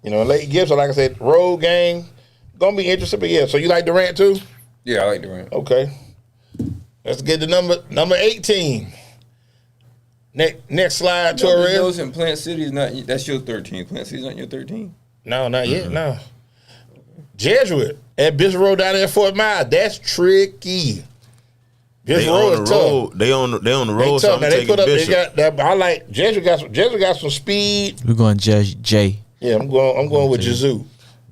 You know, Lake Gibson, like I said, road game gonna be interesting. But yeah, so you like Durant too? Yeah, I like Durant. Okay. Let's get to number 18. Next slide, Torres. Those in Plant City is not. That's your 13. Plant City's not your 13. No, not yet. No. Jesuit at Bishop Road down there at Fort Myers. That's tricky. They Bishop on Road the is tough. road. They on the They road. So tough. I'm Now they taking put up. They Bishop. got that. I like Jesuit. Jesuit got some speed. We're going J. Yeah, I'm going with Jesuit.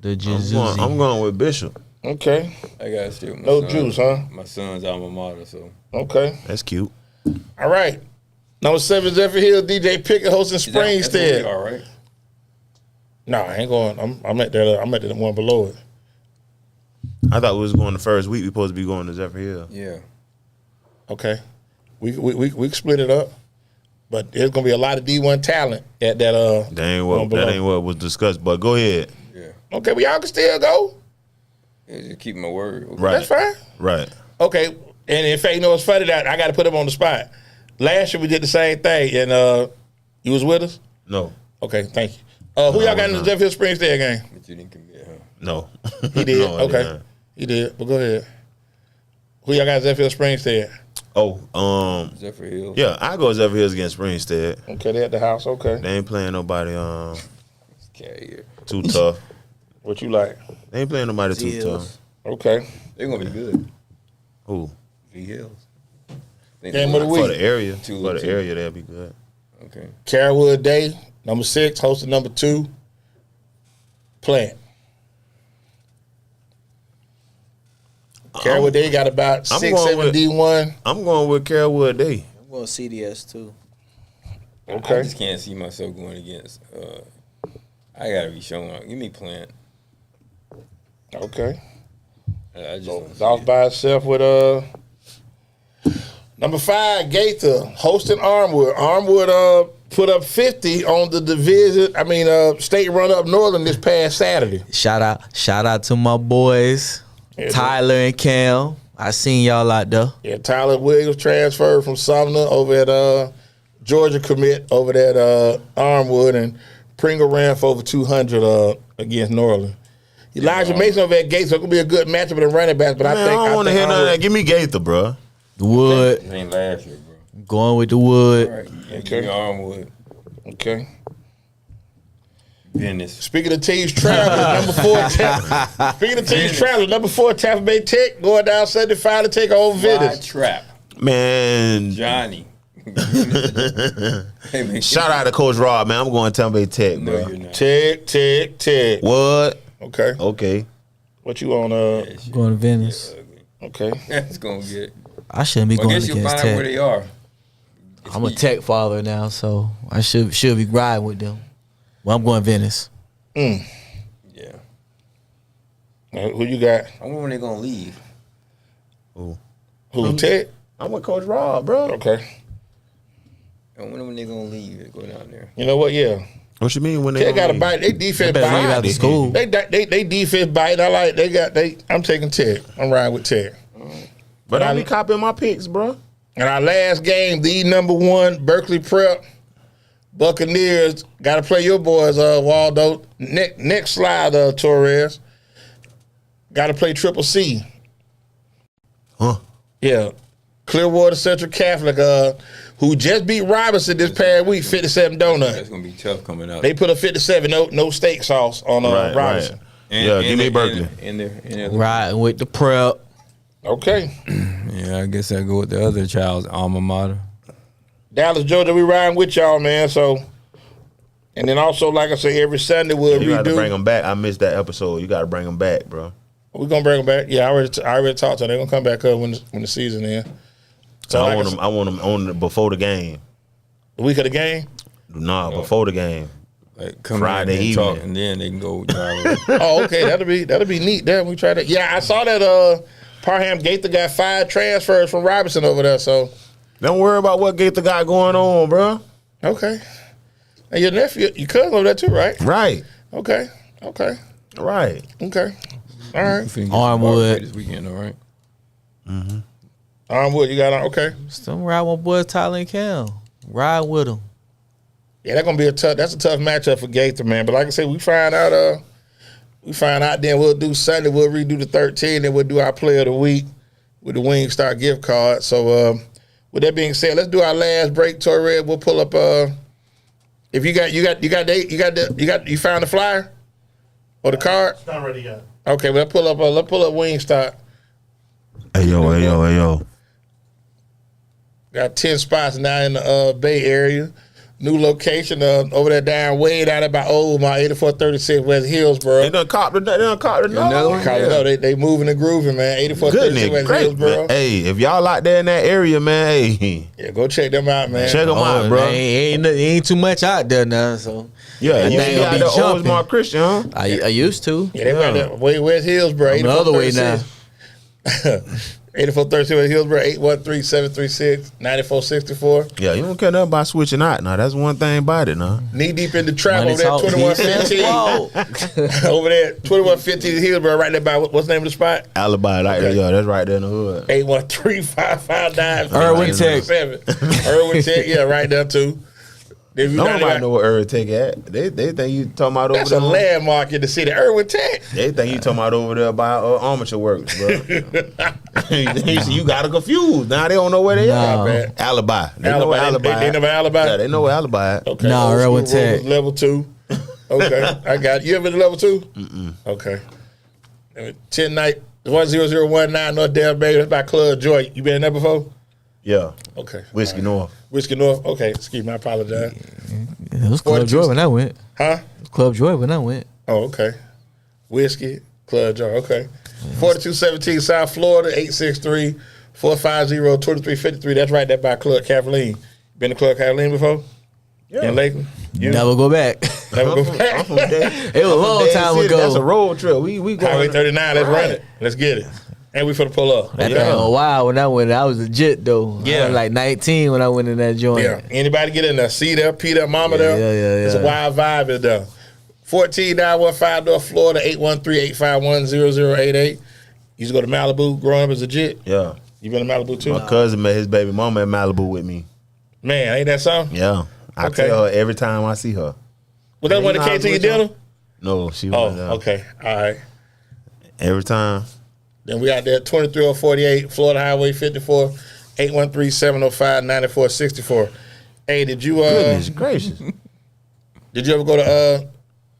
The Jizuzi. I'm going with Bishop. Okay. I gotta stay with my No son. juice, huh? My son's alma mater, so Okay. That's cute. All right. Number 7, Zephyr Hill, DJ Pickett hosting That's where we Springstead. are, right? No, I ain't going. I'm at that. I'm at the one below it. I thought we was going the first week. We supposed to be going to Zephyr Hill. Yeah. Okay. We can split it up, but there's gonna be a lot of D1 talent at that. That ain't one what below. was discussed. But go ahead. Yeah. Okay, but y'all can still go. Yeah, just keep my word. Okay. Right. That's fine. Right. Okay, and in fact, you know what's funny that I got to put him on the spot. Last year we did the same thing, and you was with us. No. Okay, thank you. Who y'all got in the Zephyr Springs there game? But you didn't commit, huh? No. He did. No, I Okay, didn't. he did. But go ahead. Who y'all got in Zephyr Springs there? Zephyr Hills. Yeah, I go Zephyr Hills against Springstead. Okay, they at the house. Okay, They ain't playing nobody Carrier. too tough. what you like? They ain't playing nobody too Hills. tough. Okay, They're gonna be good. Who? V Hills. Game of the For week. the area. Two For and the two. area, that'd be good. Okay. Carrollwood Day, number 6, hosting number 2. Plant. Carrollwood Day got about I'm 6, going 7 with- D1. I'm going with Carrollwood Day. I'm going CDS too. Okay. I just can't see myself going against. I gotta be showing up. Give me Plant. Okay. I just So don't it's see off it. by itself with number 5, Gaither, hosting Armwood. Armwood put up 50 on the division. State run up Northern this past Saturday. Shout out to my boys, Yeah, Tyler and Cam. I seen y'all out there. Yeah, Tyler Williams transferred from Sumner over at Georgia commit over there at Armwood, and Pringle ran for over 200 against Northern. Elijah Mason over at Gates, so it could be a good matchup with the running backs, but Man, I don't want to hear none of that. Give me Gaither, bro. The Wood, It ain't last year, bro. going with the Wood. All right. Give me Armwood. Okay. Venice. Speaking of teams traveling, number 4, Tampa Bay Tech going down 75 to take over Fly Venice. Trap. Man. Johnny. Hey, man, Shout out to Coach Rob, man. I'm going Tampa Bay Tech, No, bro. you're not. Tech. What? Okay. Okay. What you on? Going to Venice. Okay. That's gonna get. I shouldn't be Well, I going guess you'll against find out where Tech. they are. I'm a Tech father now, so I should be riding with them. Well, I'm going Venice. Yeah. Who you got? I wonder when they're gonna leave. Who, Tech? I'm with Coach Rob, bro. Okay. I wonder when they're gonna leave and go down there. You know what? Yeah. What you mean when they Tech got to leave? bite. They defense Better leave bite. after school. They defense bite. I'm taking Tech. I'm riding with Tech. But I be copying my picks, bro. In our last game, the number 1 Berkeley Prep Buccaneers got to play your boys, Waldo. Next slide, Torres. Got to play Triple C. Huh? Yeah. Clearwater Central Catholic, who just beat Robinson this past week, 57 That's donut. gonna be tough coming out. They put a 57, no steak sauce on Robinson. Yeah, give me Berkeley. In there. Riding with the Prep. Okay. Yeah, I guess I go with the other child's alma mater. Dallas, Georgia, we riding with y'all, man. So, and then also, like I say, every Sunday we'll You got to bring redo. them back. I missed that episode. You got to bring them back, bro. We're gonna bring them back. Yeah, I already talked to them. They're gonna come back up when the season ends. So I like want them. I want them on before the game. the week of the game. Nah, before the game. Like come Friday in and evening. talk, and then they can go drive away. Oh, okay, that'll be neat. Then we try that. Yeah, I saw that. Parham Gaither got 5 transfers from Robinson over there. So Don't worry about what Gaither got going on, bro. okay. And your nephew, your cousin over there too, right? Right. Okay. Right. Okay. All right. Finna get Armwood. this weekend, all right? Armwood, you got on. Okay. Still ride with my boys Tyler and Cam. Ride with them. Yeah, that's gonna be that's a tough matchup for Gaither, man. But like I said, we find out. Then we'll do Sunday. We'll redo the 13. Then we'll do our Player of the Week with the Wingstop gift card. So with that being said, let's do our last break. Torre, we'll pull up. If you found the flyer or the card. It's not ready yet. Okay, well, let's pull up Wingstop. Hey yo. Got 10 spots now in the Bay Area. New location over there down way down there by my 8436 West Hillsboro. They done caught the Another one? Colorado, they moving and grooving, man. 8436 Goodness, West great, Hillsboro. man. Hey, if y'all out there in that area, man, hey, Yeah, go check them out, man. check them out, bro. Ain't too much out there now, so Yeah, you They see gonna out be there jumping. Oldsmar Christian, huh? I used to. Yeah, they right there way West Hillsboro. I'm the other way now. 8436 West Hillsboro, 813-736-9464. Yeah, you don't care nothing about switching out. Now that's one thing about it. Now Knee deep in the trap Money over there, talk, 2115. Whoa. Over there, 2115 Hillsboro, right there by what's the name of the spot? alibi, like Okay. yeah, that's right there in the hood. 813-559-57. Irwin Tech. Irwin Tech, yeah, right there too. Nobody know where Irwin Tech at. They think you talking about over That's there. a landmark in the city, Irwin Tech. They think you talking about over there by Armature Works, bro. You got to confused. Now they don't know where they are. Man. Alibi. They know where Alibi. They know where Alibi. Yeah, they know where Alibi at. Okay. No, old Irwin school Tech. rules, level 2. Okay, I got it. You ever been to level 2? Mm-mm. Okay. 10 night 10019 North Dale Bay. That's by Club Joy. You been in there before? Yeah. Okay. Whiskey North. Whiskey North. Okay. Excuse me. I apologize. It was Club 42. Joy when I went. Huh? Club Joy when I went. Oh, okay. Whiskey Club Joy. Okay. 4217 South Florida 863-450-2353. That's right there by Club Kathleen. Been to Club Kathleen before? Yeah. In Lakeland? You Never go back. never go I'm back. from Dade. It was a long time City. ago. That's a road trip. We go Highway 39. Let's run it. Let's get it. And we finna pull up. That Yeah. thing a while when I went. I was legit though. Yeah. I was like 19 when I went in that joint. Yeah. Anybody get in there? See there, P there, Mama there. Yeah. It's a wild vibe in there. 14915 North Florida 813-851-0088. Used to go to Malibu growing up as a jit. Yeah. You been to Malibu too? My cousin met his baby mama in Malibu with me. Man, ain't that something? Yeah. I Okay. tell her every time I see her. Was that one that came to your dinner? No, she Oh, was okay. All right. every time. Then we out there 23048 Florida Highway 54 813-705-9464. Hey, did you Goodness gracious. did you ever go to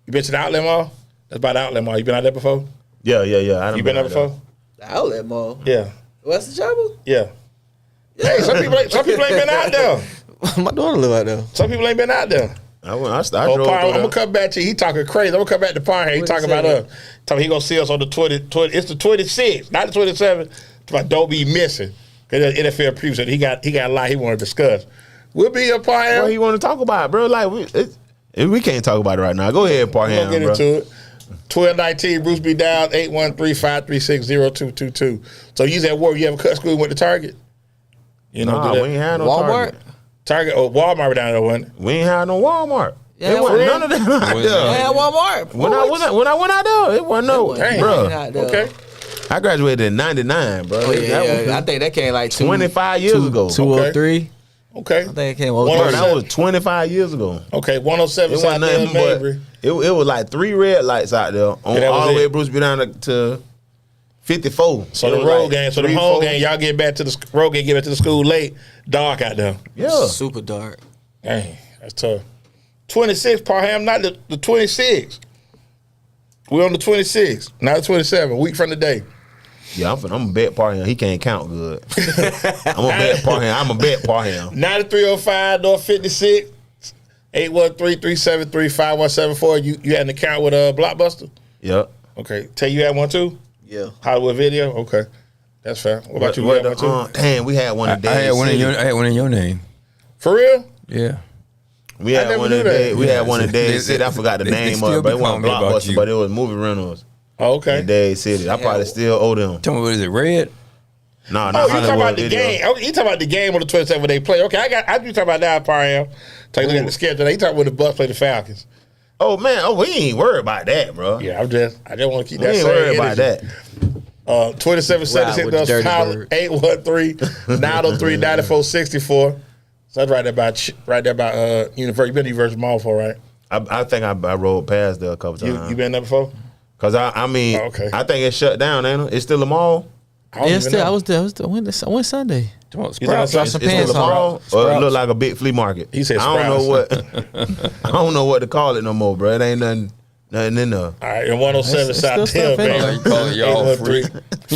you been to the Outlet Mall? That's by the Outlet Mall. You been out there before? Yeah. I done You been there out before? The Outlet Mall. Yeah. What's the trouble? Yeah. Hey, some people ain't been out there. My daughter live out there. Some people ain't been out there. I Oh, drove Parham, through I'm there. gonna come back to you. He talking crazy. I'm gonna come back to Parham. He What talking he about said? us. Talking he gonna see us on the 20. It's the 26th, not the 27th. But don't be missing. Cause the NFL preview said he got a lot he want to discuss. We'll be here, Parham. What you want to talk about, bro? Like we can't talk about it right now. Go ahead, We're Parham, gonna get bro. into it. 1219 Bruce B. Down 813-536-0222. So you at work? You ever cut school and went to Target? You know, Nah, do we that? ain't had no Walmart? Target or Walmart were down there, wasn't it? We ain't had no Walmart. Yeah, It wasn't for none of that out Wasn't there. none. Yeah, Walmart. When I went out there, it wasn't no, Dang. bro. Okay. I graduated in '99, bro. Oh, yeah, That yeah. was I think that came like 25 years ago. 203. Okay. I think it came One Bro, oh that was 25 years ago. Okay. 107 It South wasn't Dale nothing but Mabry. it was like 3 red lights out there on that was all the way it. Bruce B down to 54. So It the was road like game, so the 3, home 4. game, y'all get back to the road game, get back to the school late, dark out there. Yeah. Super dark. Dang, that's tough. 26, Parham, not the 26. We're on the 26, not the 27, week from today. Yeah, I'm gonna bet Parham. He can't count good. I'm gonna bet Parham. I'm gonna bet Parham. 9305 North 56, 813-373-5174. You had an account with Blockbuster? Yep. Okay. Tell you had one too? Yeah. Hollywood Video? Okay. That's fair. What about you? You had one too? Damn, we had one I today. had one in your name. For real? Yeah. We I had never one knew today. that. We Yeah, had one they- today. they- City. I forgot the they name still of it, but be it wasn't calling me about Blockbuster, you. but it was movie rentals. Oh, okay. In Dade City. I probably still owe them. Tell me, what is it, red? No, Oh, not you talking Hollywood about the Video. game? Oh, you talking about the game on the 27th when they play? Okay, I do talking about that, Parham. Take a look at the schedule. You talking when the Bucks play the Falcons? Oh man, we ain't worried about that, bro. Yeah, I just want to keep We that ain't same worried about energy. that. 2776 Ride with the dirty bird. 813-903-9464. So that's right there by University. You been to University Mall for, right? I think I rode past there a couple times. You been there before? Cause I mean, Oh, okay. I think it's shut down, ain't it? It's still a mall. I don't Yeah, even still, know. I was there. I went Sunday. You Drop said some It's pants still a on. mall, or it Sprouts. look like a big flea market. He said I don't know what. Sprouts. I don't know what to call it no more, bro. It ain't nothing in there. All right, in 107 It's South still Dale, stuff in baby. there. You call it y'all free.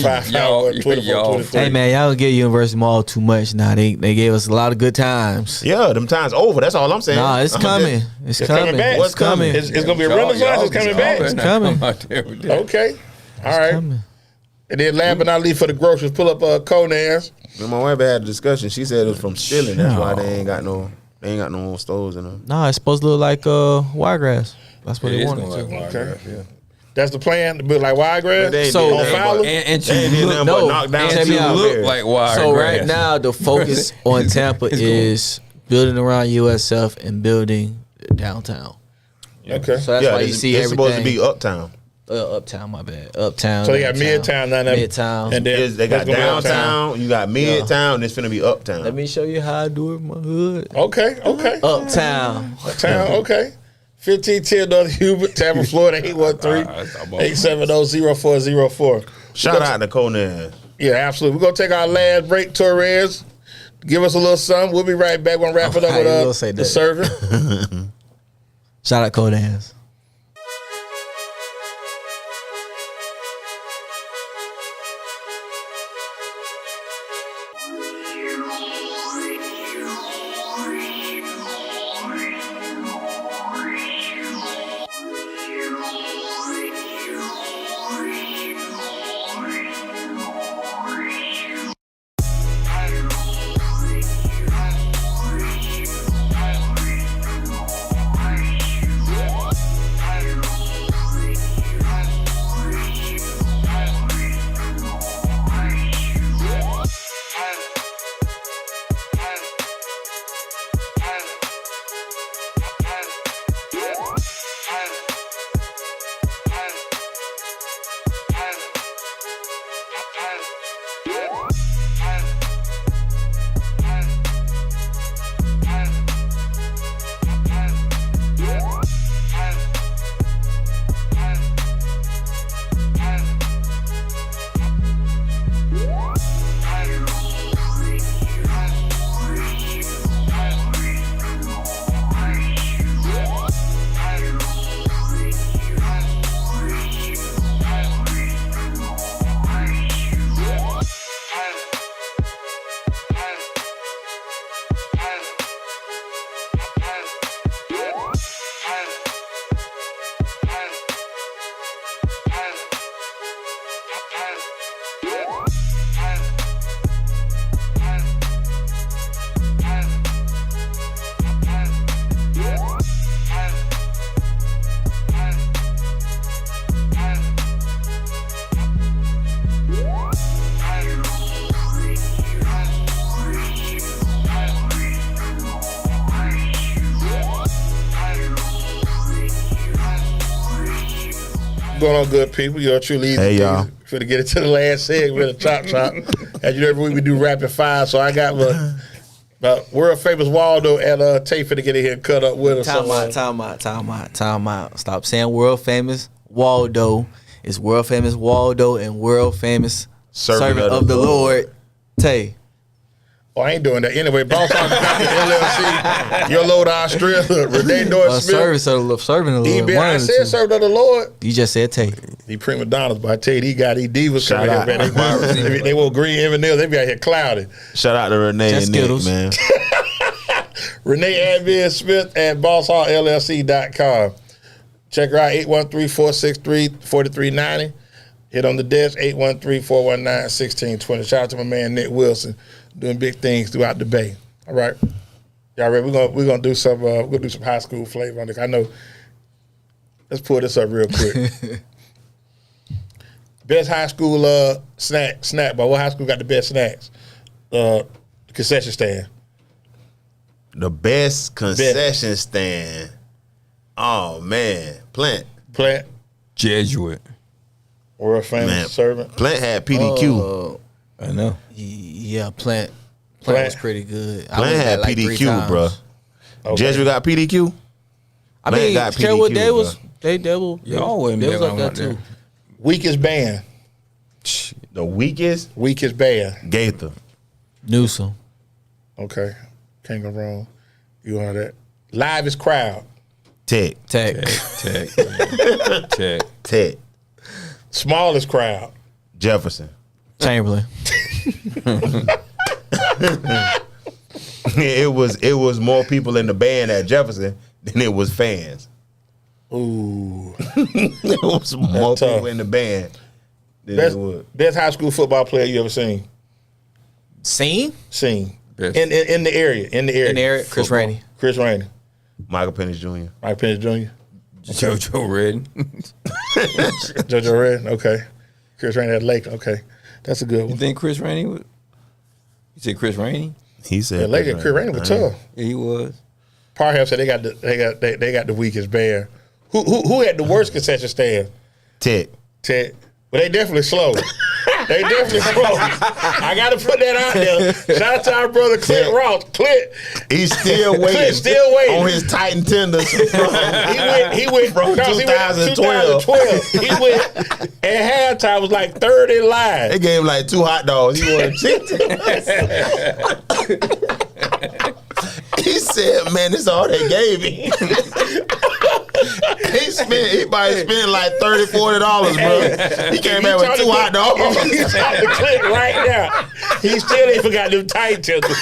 813-551-2423. Y'all Hey man, y'all don't get University Mall too much now. They gave us a lot of good times. Yeah, them times over. That's all I'm saying. Nah, it's I'm coming. just- It's coming coming. back. What's coming? It's going to be a renaissance. It's coming back. It's coming. Okay. All right. Coming. And then last but not least for the groceries, pull up Conan's. Me and my wife had a discussion. She said it was from stealing. That's why they ain't got no stores in them. Nah, it's supposed to look like wiregrass. That's what they wanted to. Okay. That's the plan, to build like wiregrass. They ain't So- did on nothing Fowler? And They ain't you did look, nothing no, but knock down check and me you out. look like wire So grass. right now the focus on Tampa is building around USF and building downtown. Okay. So that's why you see it's everything. supposed to be uptown. Uptown, my bad. Uptown. So they got downtown, Midtown, Midtown. and then They got that's gonna be uptown. downtown. You got midtown. It's finna be uptown. Let me show you how I do it in my hood. Okay. Uptown. Uptown, okay. 1510 North Hubert, Tampa, Florida, 813-870-0404. Shout out to Conan. Yeah, absolutely. We're going to take our last break, Torres. Give us a little something. We'll be right back. We're going to wrap it up with the servant. Shout out Codans. Going on, good people. You're truly easy. Hey, y'all. For to get into the last segment of Chop Chop. As you know, every week we do rapid fire. So I got my world famous Waldo and Tay for to get in here and cut up with us. Time out. Stop saying world famous Waldo. It's world famous Waldo and world famous servant of the Lord, Tay. Oh, I ain't doing that. Anyway, Boss Hog LLC, Your Lord Australia, Renee North Smith. Servant of the Lord. I said servant of the Lord. You just said Tay. The prima donnas, but I tell you, these divas Shout coming here, man. They want green M&M's. They be out here clouded. Shout out to Renee Just and Nick, Skittles. man. Renee Admin Smith at BossHallLLC.com. Check her out, 813-463-4390. Hit on the desk, 813-419-1620. Shout out to my man Nick Wilson, doing big things throughout the Bay. All right, y'all ready? We're gonna do some high school flavor on this. I know. Let's pull this up real quick. Best high school snack bar. What high school got the best snacks? Concession stand. The best concession stand. Oh man, Plant. Jesuit. World famous Man, servant. Plant had PDQ. I know. Yeah, Plant was pretty good. Plant had PDQ, bro. Okay. Jesuit got PDQ. I Plant mean, got Carrollwood, PDQ, they was bro. they were Y'all they was up there out there. too. Weakest band. The weakest Band. Gaither. Newsom. Okay. Can't go wrong. You are that. Livest crowd. Tech. Tech. Tech. Smallest crowd. Jefferson. Chamberlain. It was more people in the band at Jefferson than it was fans. Ooh. It was more tough. people in the band than it was. Best high school football player you ever seen? Seen? Best. In the area. In the area. Chris Rainey. Chris Rainey. Michael Penix Jr. Mike Pence Jr. JoJo Redden. JoJo Red. Okay. Chris Rainey at Lake. Okay. That's a good You one. think Chris Rainey would? You said Chris Rainey? He said Yeah, Lake and Chris Rainey was tough. Yeah, he was. Parham said they got the weakest band. Who had the worst concession stand? Tech. Tech. But they definitely slow. They definitely slow. I got to put that out there. Shout out to our brother Clint Ross. Clint. He's still waiting. Clint's still waiting. On his Titan tenders from, He went from 2012. He went at halftime was like third in line. They gave him like 2 hot dogs. He wanted chicken. He said, man, this is all they gave me. He probably spent like $30, $40, bro. He came back with 2 hot dogs. He's talking to Clint right now. He still ain't forgot them tight tenders.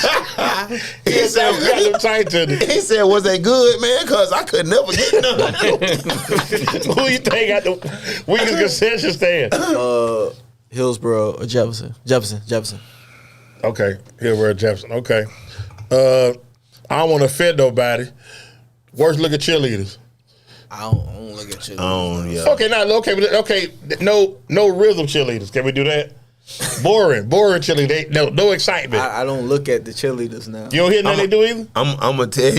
He still forgot them tight tenders. He said, was they good, man? Because I could never get none. Who you think got the weakest concession stand? Hillsborough or Jefferson. Okay, Hillsborough Jefferson. Okay. I don't want to offend nobody. Worst looking cheerleaders. I don't look at you. Yeah. Okay, no rhythm cheerleaders. Can we do that? Boring cheerleaders. No excitement. I don't look at the cheerleaders now. You don't hear nothing they do either? I'm gonna tell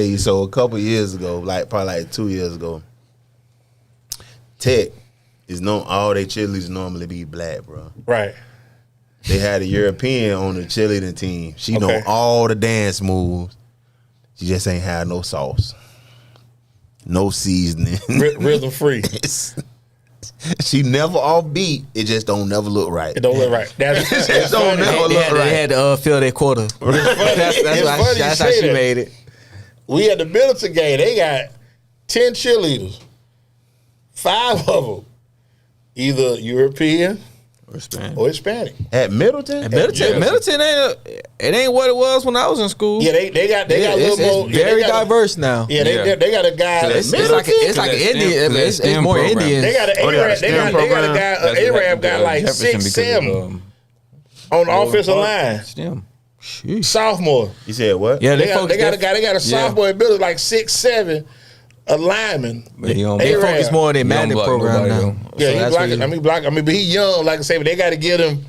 you. So a couple years ago, probably like 2 years ago, Tech is known. All they cheerleaders normally be black, bro. Right. They had a European on the cheerleading team. She know Okay. all the dance moves. She just ain't had no sauce, no seasoning. Rhythm free. She never off beat. It just don't never look right. It don't look right. That's It don't never look right. They had to fill their quota. That's how she made it. We at the Middleton game. They got 10 cheerleaders. 5 of them either European or Hispanic. At Middleton? Middleton ain't what it was when I was in school. Yeah, they got a little more. It's very diverse now. Yeah, they got a guy. It's like an Indian. It's more Indian. They got an Arab. They got a guy. An Arab got like 6'7" on the offensive line. STEM. Sophomore. You said what? Yeah, They got a sophomore in Middleton like 6'7", a lineman. But he don't They Arab. focus more on their Madden block program nobody, now. Yeah, So he that's blocking. what But he young, like I say. But they got to get him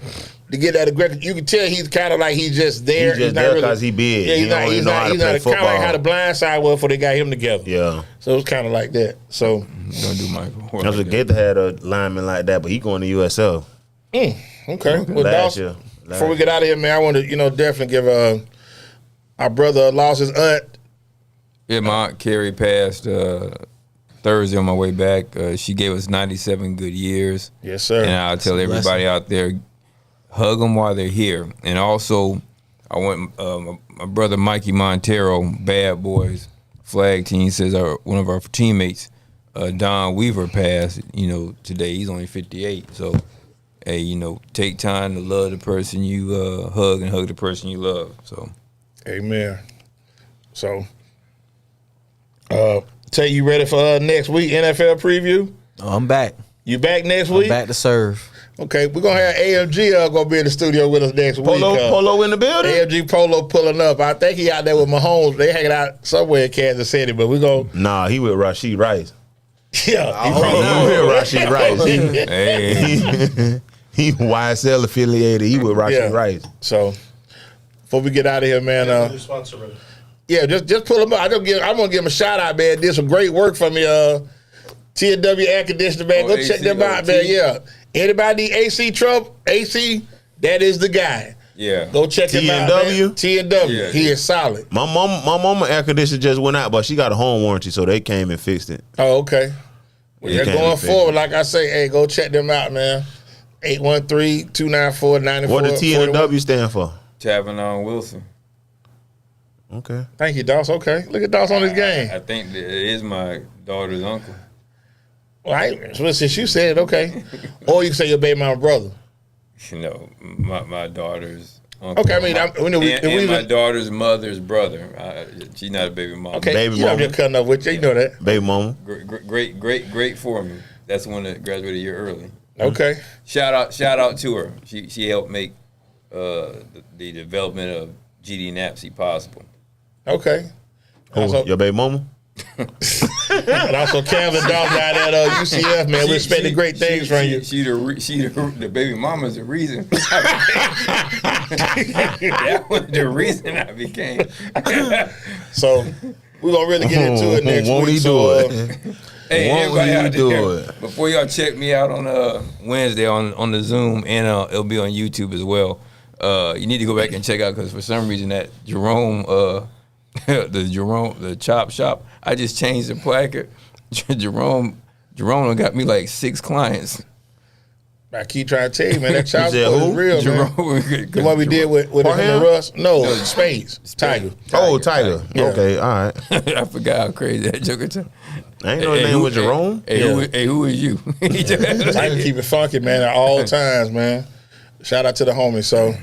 to get that aggressive. You can tell he's kind of like he's just there. He's just not there really- because he big. Yeah, He don't even know how to play kind of like football. how the blind side was before they got him together. Yeah. So it's kind of like that. So Don't do Michael. I was a Gator had a lineman like that, but he going to USL okay. Well, last Dawson, year. before we get out of here, man, I want to definitely give our brother lost his aunt. Yeah, my aunt Carrie passed Thursday on my way back. She gave us 97 good years. Yes, sir. And I'll tell everybody out there, hug them while they're here. And also, I want my brother Mikey Montero, Bad Boys flag team, says one of our teammates, Don Weaver, passed. Today he's only 58. So, hey, take time to love the person you hug and hug the person you love. So, Amen. So, tell you ready for next week NFL preview? I'm back. You back next I'm week? back to serve. Okay, we're gonna have AMG gonna be in the studio with us next week. Polo in the building? AMG Polo pulling up. I think he out there with Mahomes. They hanging out somewhere in Kansas City, but we go. Nah, he with Rashid Rice. Yeah, He with Rashid Rice. hey, He YSL affiliated. He with Rashid Rice. So before we get out of here, man, New sponsor ready. yeah, just pull him up. I'm gonna give him a shout out, man. Did some great work for me. TNW Air Conditioner, man. Go check them out, man. Yeah. Anybody need AC trouble? AC, that is the guy. yeah. Go check him out. TNW? Man. TNW. Yeah. He is solid. My mama air conditioner just went out, but she got a home warranty, so they came and fixed it. Oh, okay. Well, You yeah, can't going be forward, like I say, hey, go check them out, man. 813-294-9441. What the TNW stand for? Tavern on Wilson. Okay. Thank you, Doss. Okay. Look at Doss on his game. I think that it is my daughter's uncle. All right. So since you said it, okay. Or you can say your baby mama brother. My daughter's uncle. Okay, I mean, and my daughter's mother's brother. She's not a baby mama. okay, Baby you know I'm mama. just cutting up with you. You know that. Baby mama. Great for me. That's the one that graduated a year early. Okay. Shout out to her. She helped make the development of GD NAPSI possible. Okay. Also, Your baby mama? and also Calvin Doss down at UCF, man. We expecting great things from you. She the baby mama's the reason. That was the reason I became. So we're gonna really get into it next Won't week. he So, do it? Hey, Won't everybody you out do there, it? before y'all check me out on Wednesday on the Zoom, and it'll be on YouTube as well. You need to go back and check out, because for some reason that Jerome, the chop shop, I just changed the placard. Jerome done got me like 6 clients. I keep trying to tell you, man, that child said support who? is real, man. Jerome, The one we did with him and Russ? No, Spades. Tiger. Oh, Tiger. Yeah. Okay, all right. I forgot how crazy that joker was. I ain't know his name was Jerome. Who is you? Tiger keep it funky, man, at all times, man. Shout out to the homies. So,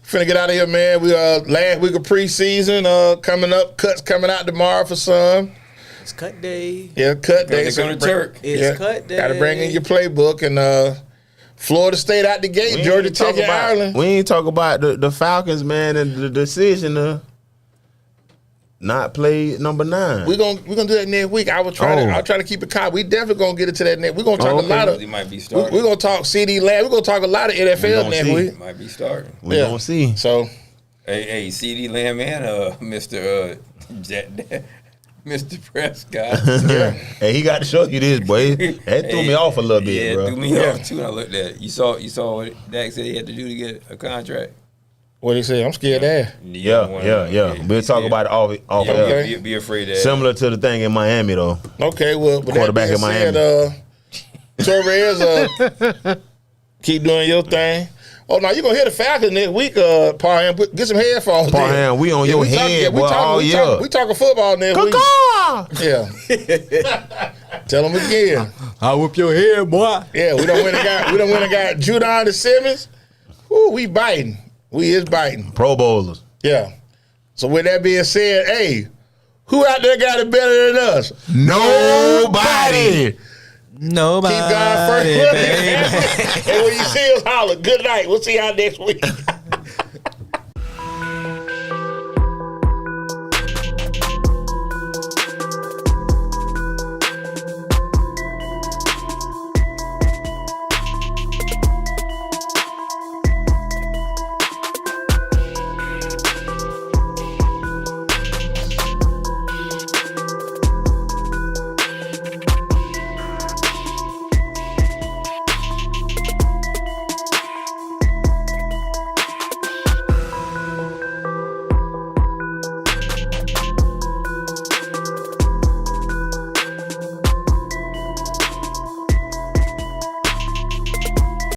finna get out of here, man. We last week of preseason coming up. Cuts coming out tomorrow for some. It's cut day. Yeah, cut day. It's on the Turk. It's cut day. Got to bring in your playbook. And Florida State out the gate. Georgia Tech and Ireland. We ain't talk about the Falcons, man, and the decision to not play number 9. We gonna do that next week. I'll try to keep it calm. We definitely gonna get into that next. We're gonna talk a lot of. He might be starting. We're gonna talk CD Lamb. We're gonna talk a lot of NFL next see. week. Might be starting. We gonna see. So Hey, CD Lamb and Mr. Mr. Prescott. Hey, he got to show you this, boy. That threw me off a little bit, yeah, bro. it threw me off too when I looked at it. You saw what Dak said he had to do to get a contract? what he say? I'm scared of that. Yeah. We'll talk about it off air. Okay. Be afraid of that. Similar to the thing in Miami, though. Okay, well, but Quarterback that in being said, Torres, keep doing your thing. Oh no, you gonna hear the Falcons next week, Parham. Get some headphones. Parham, we on your head, boy, all year. We talking football next week. Yeah. Tell them again. I whip your head, boy. Yeah, we done went and got Judon and Simmons. Ooh, we biting. We is biting. Pro Bowlers. Yeah. So with that being said, hey, who out there got it better than us? Nobody. Nobody. Keep going first. And when you see us, holler. Good night. We'll see y'all next week.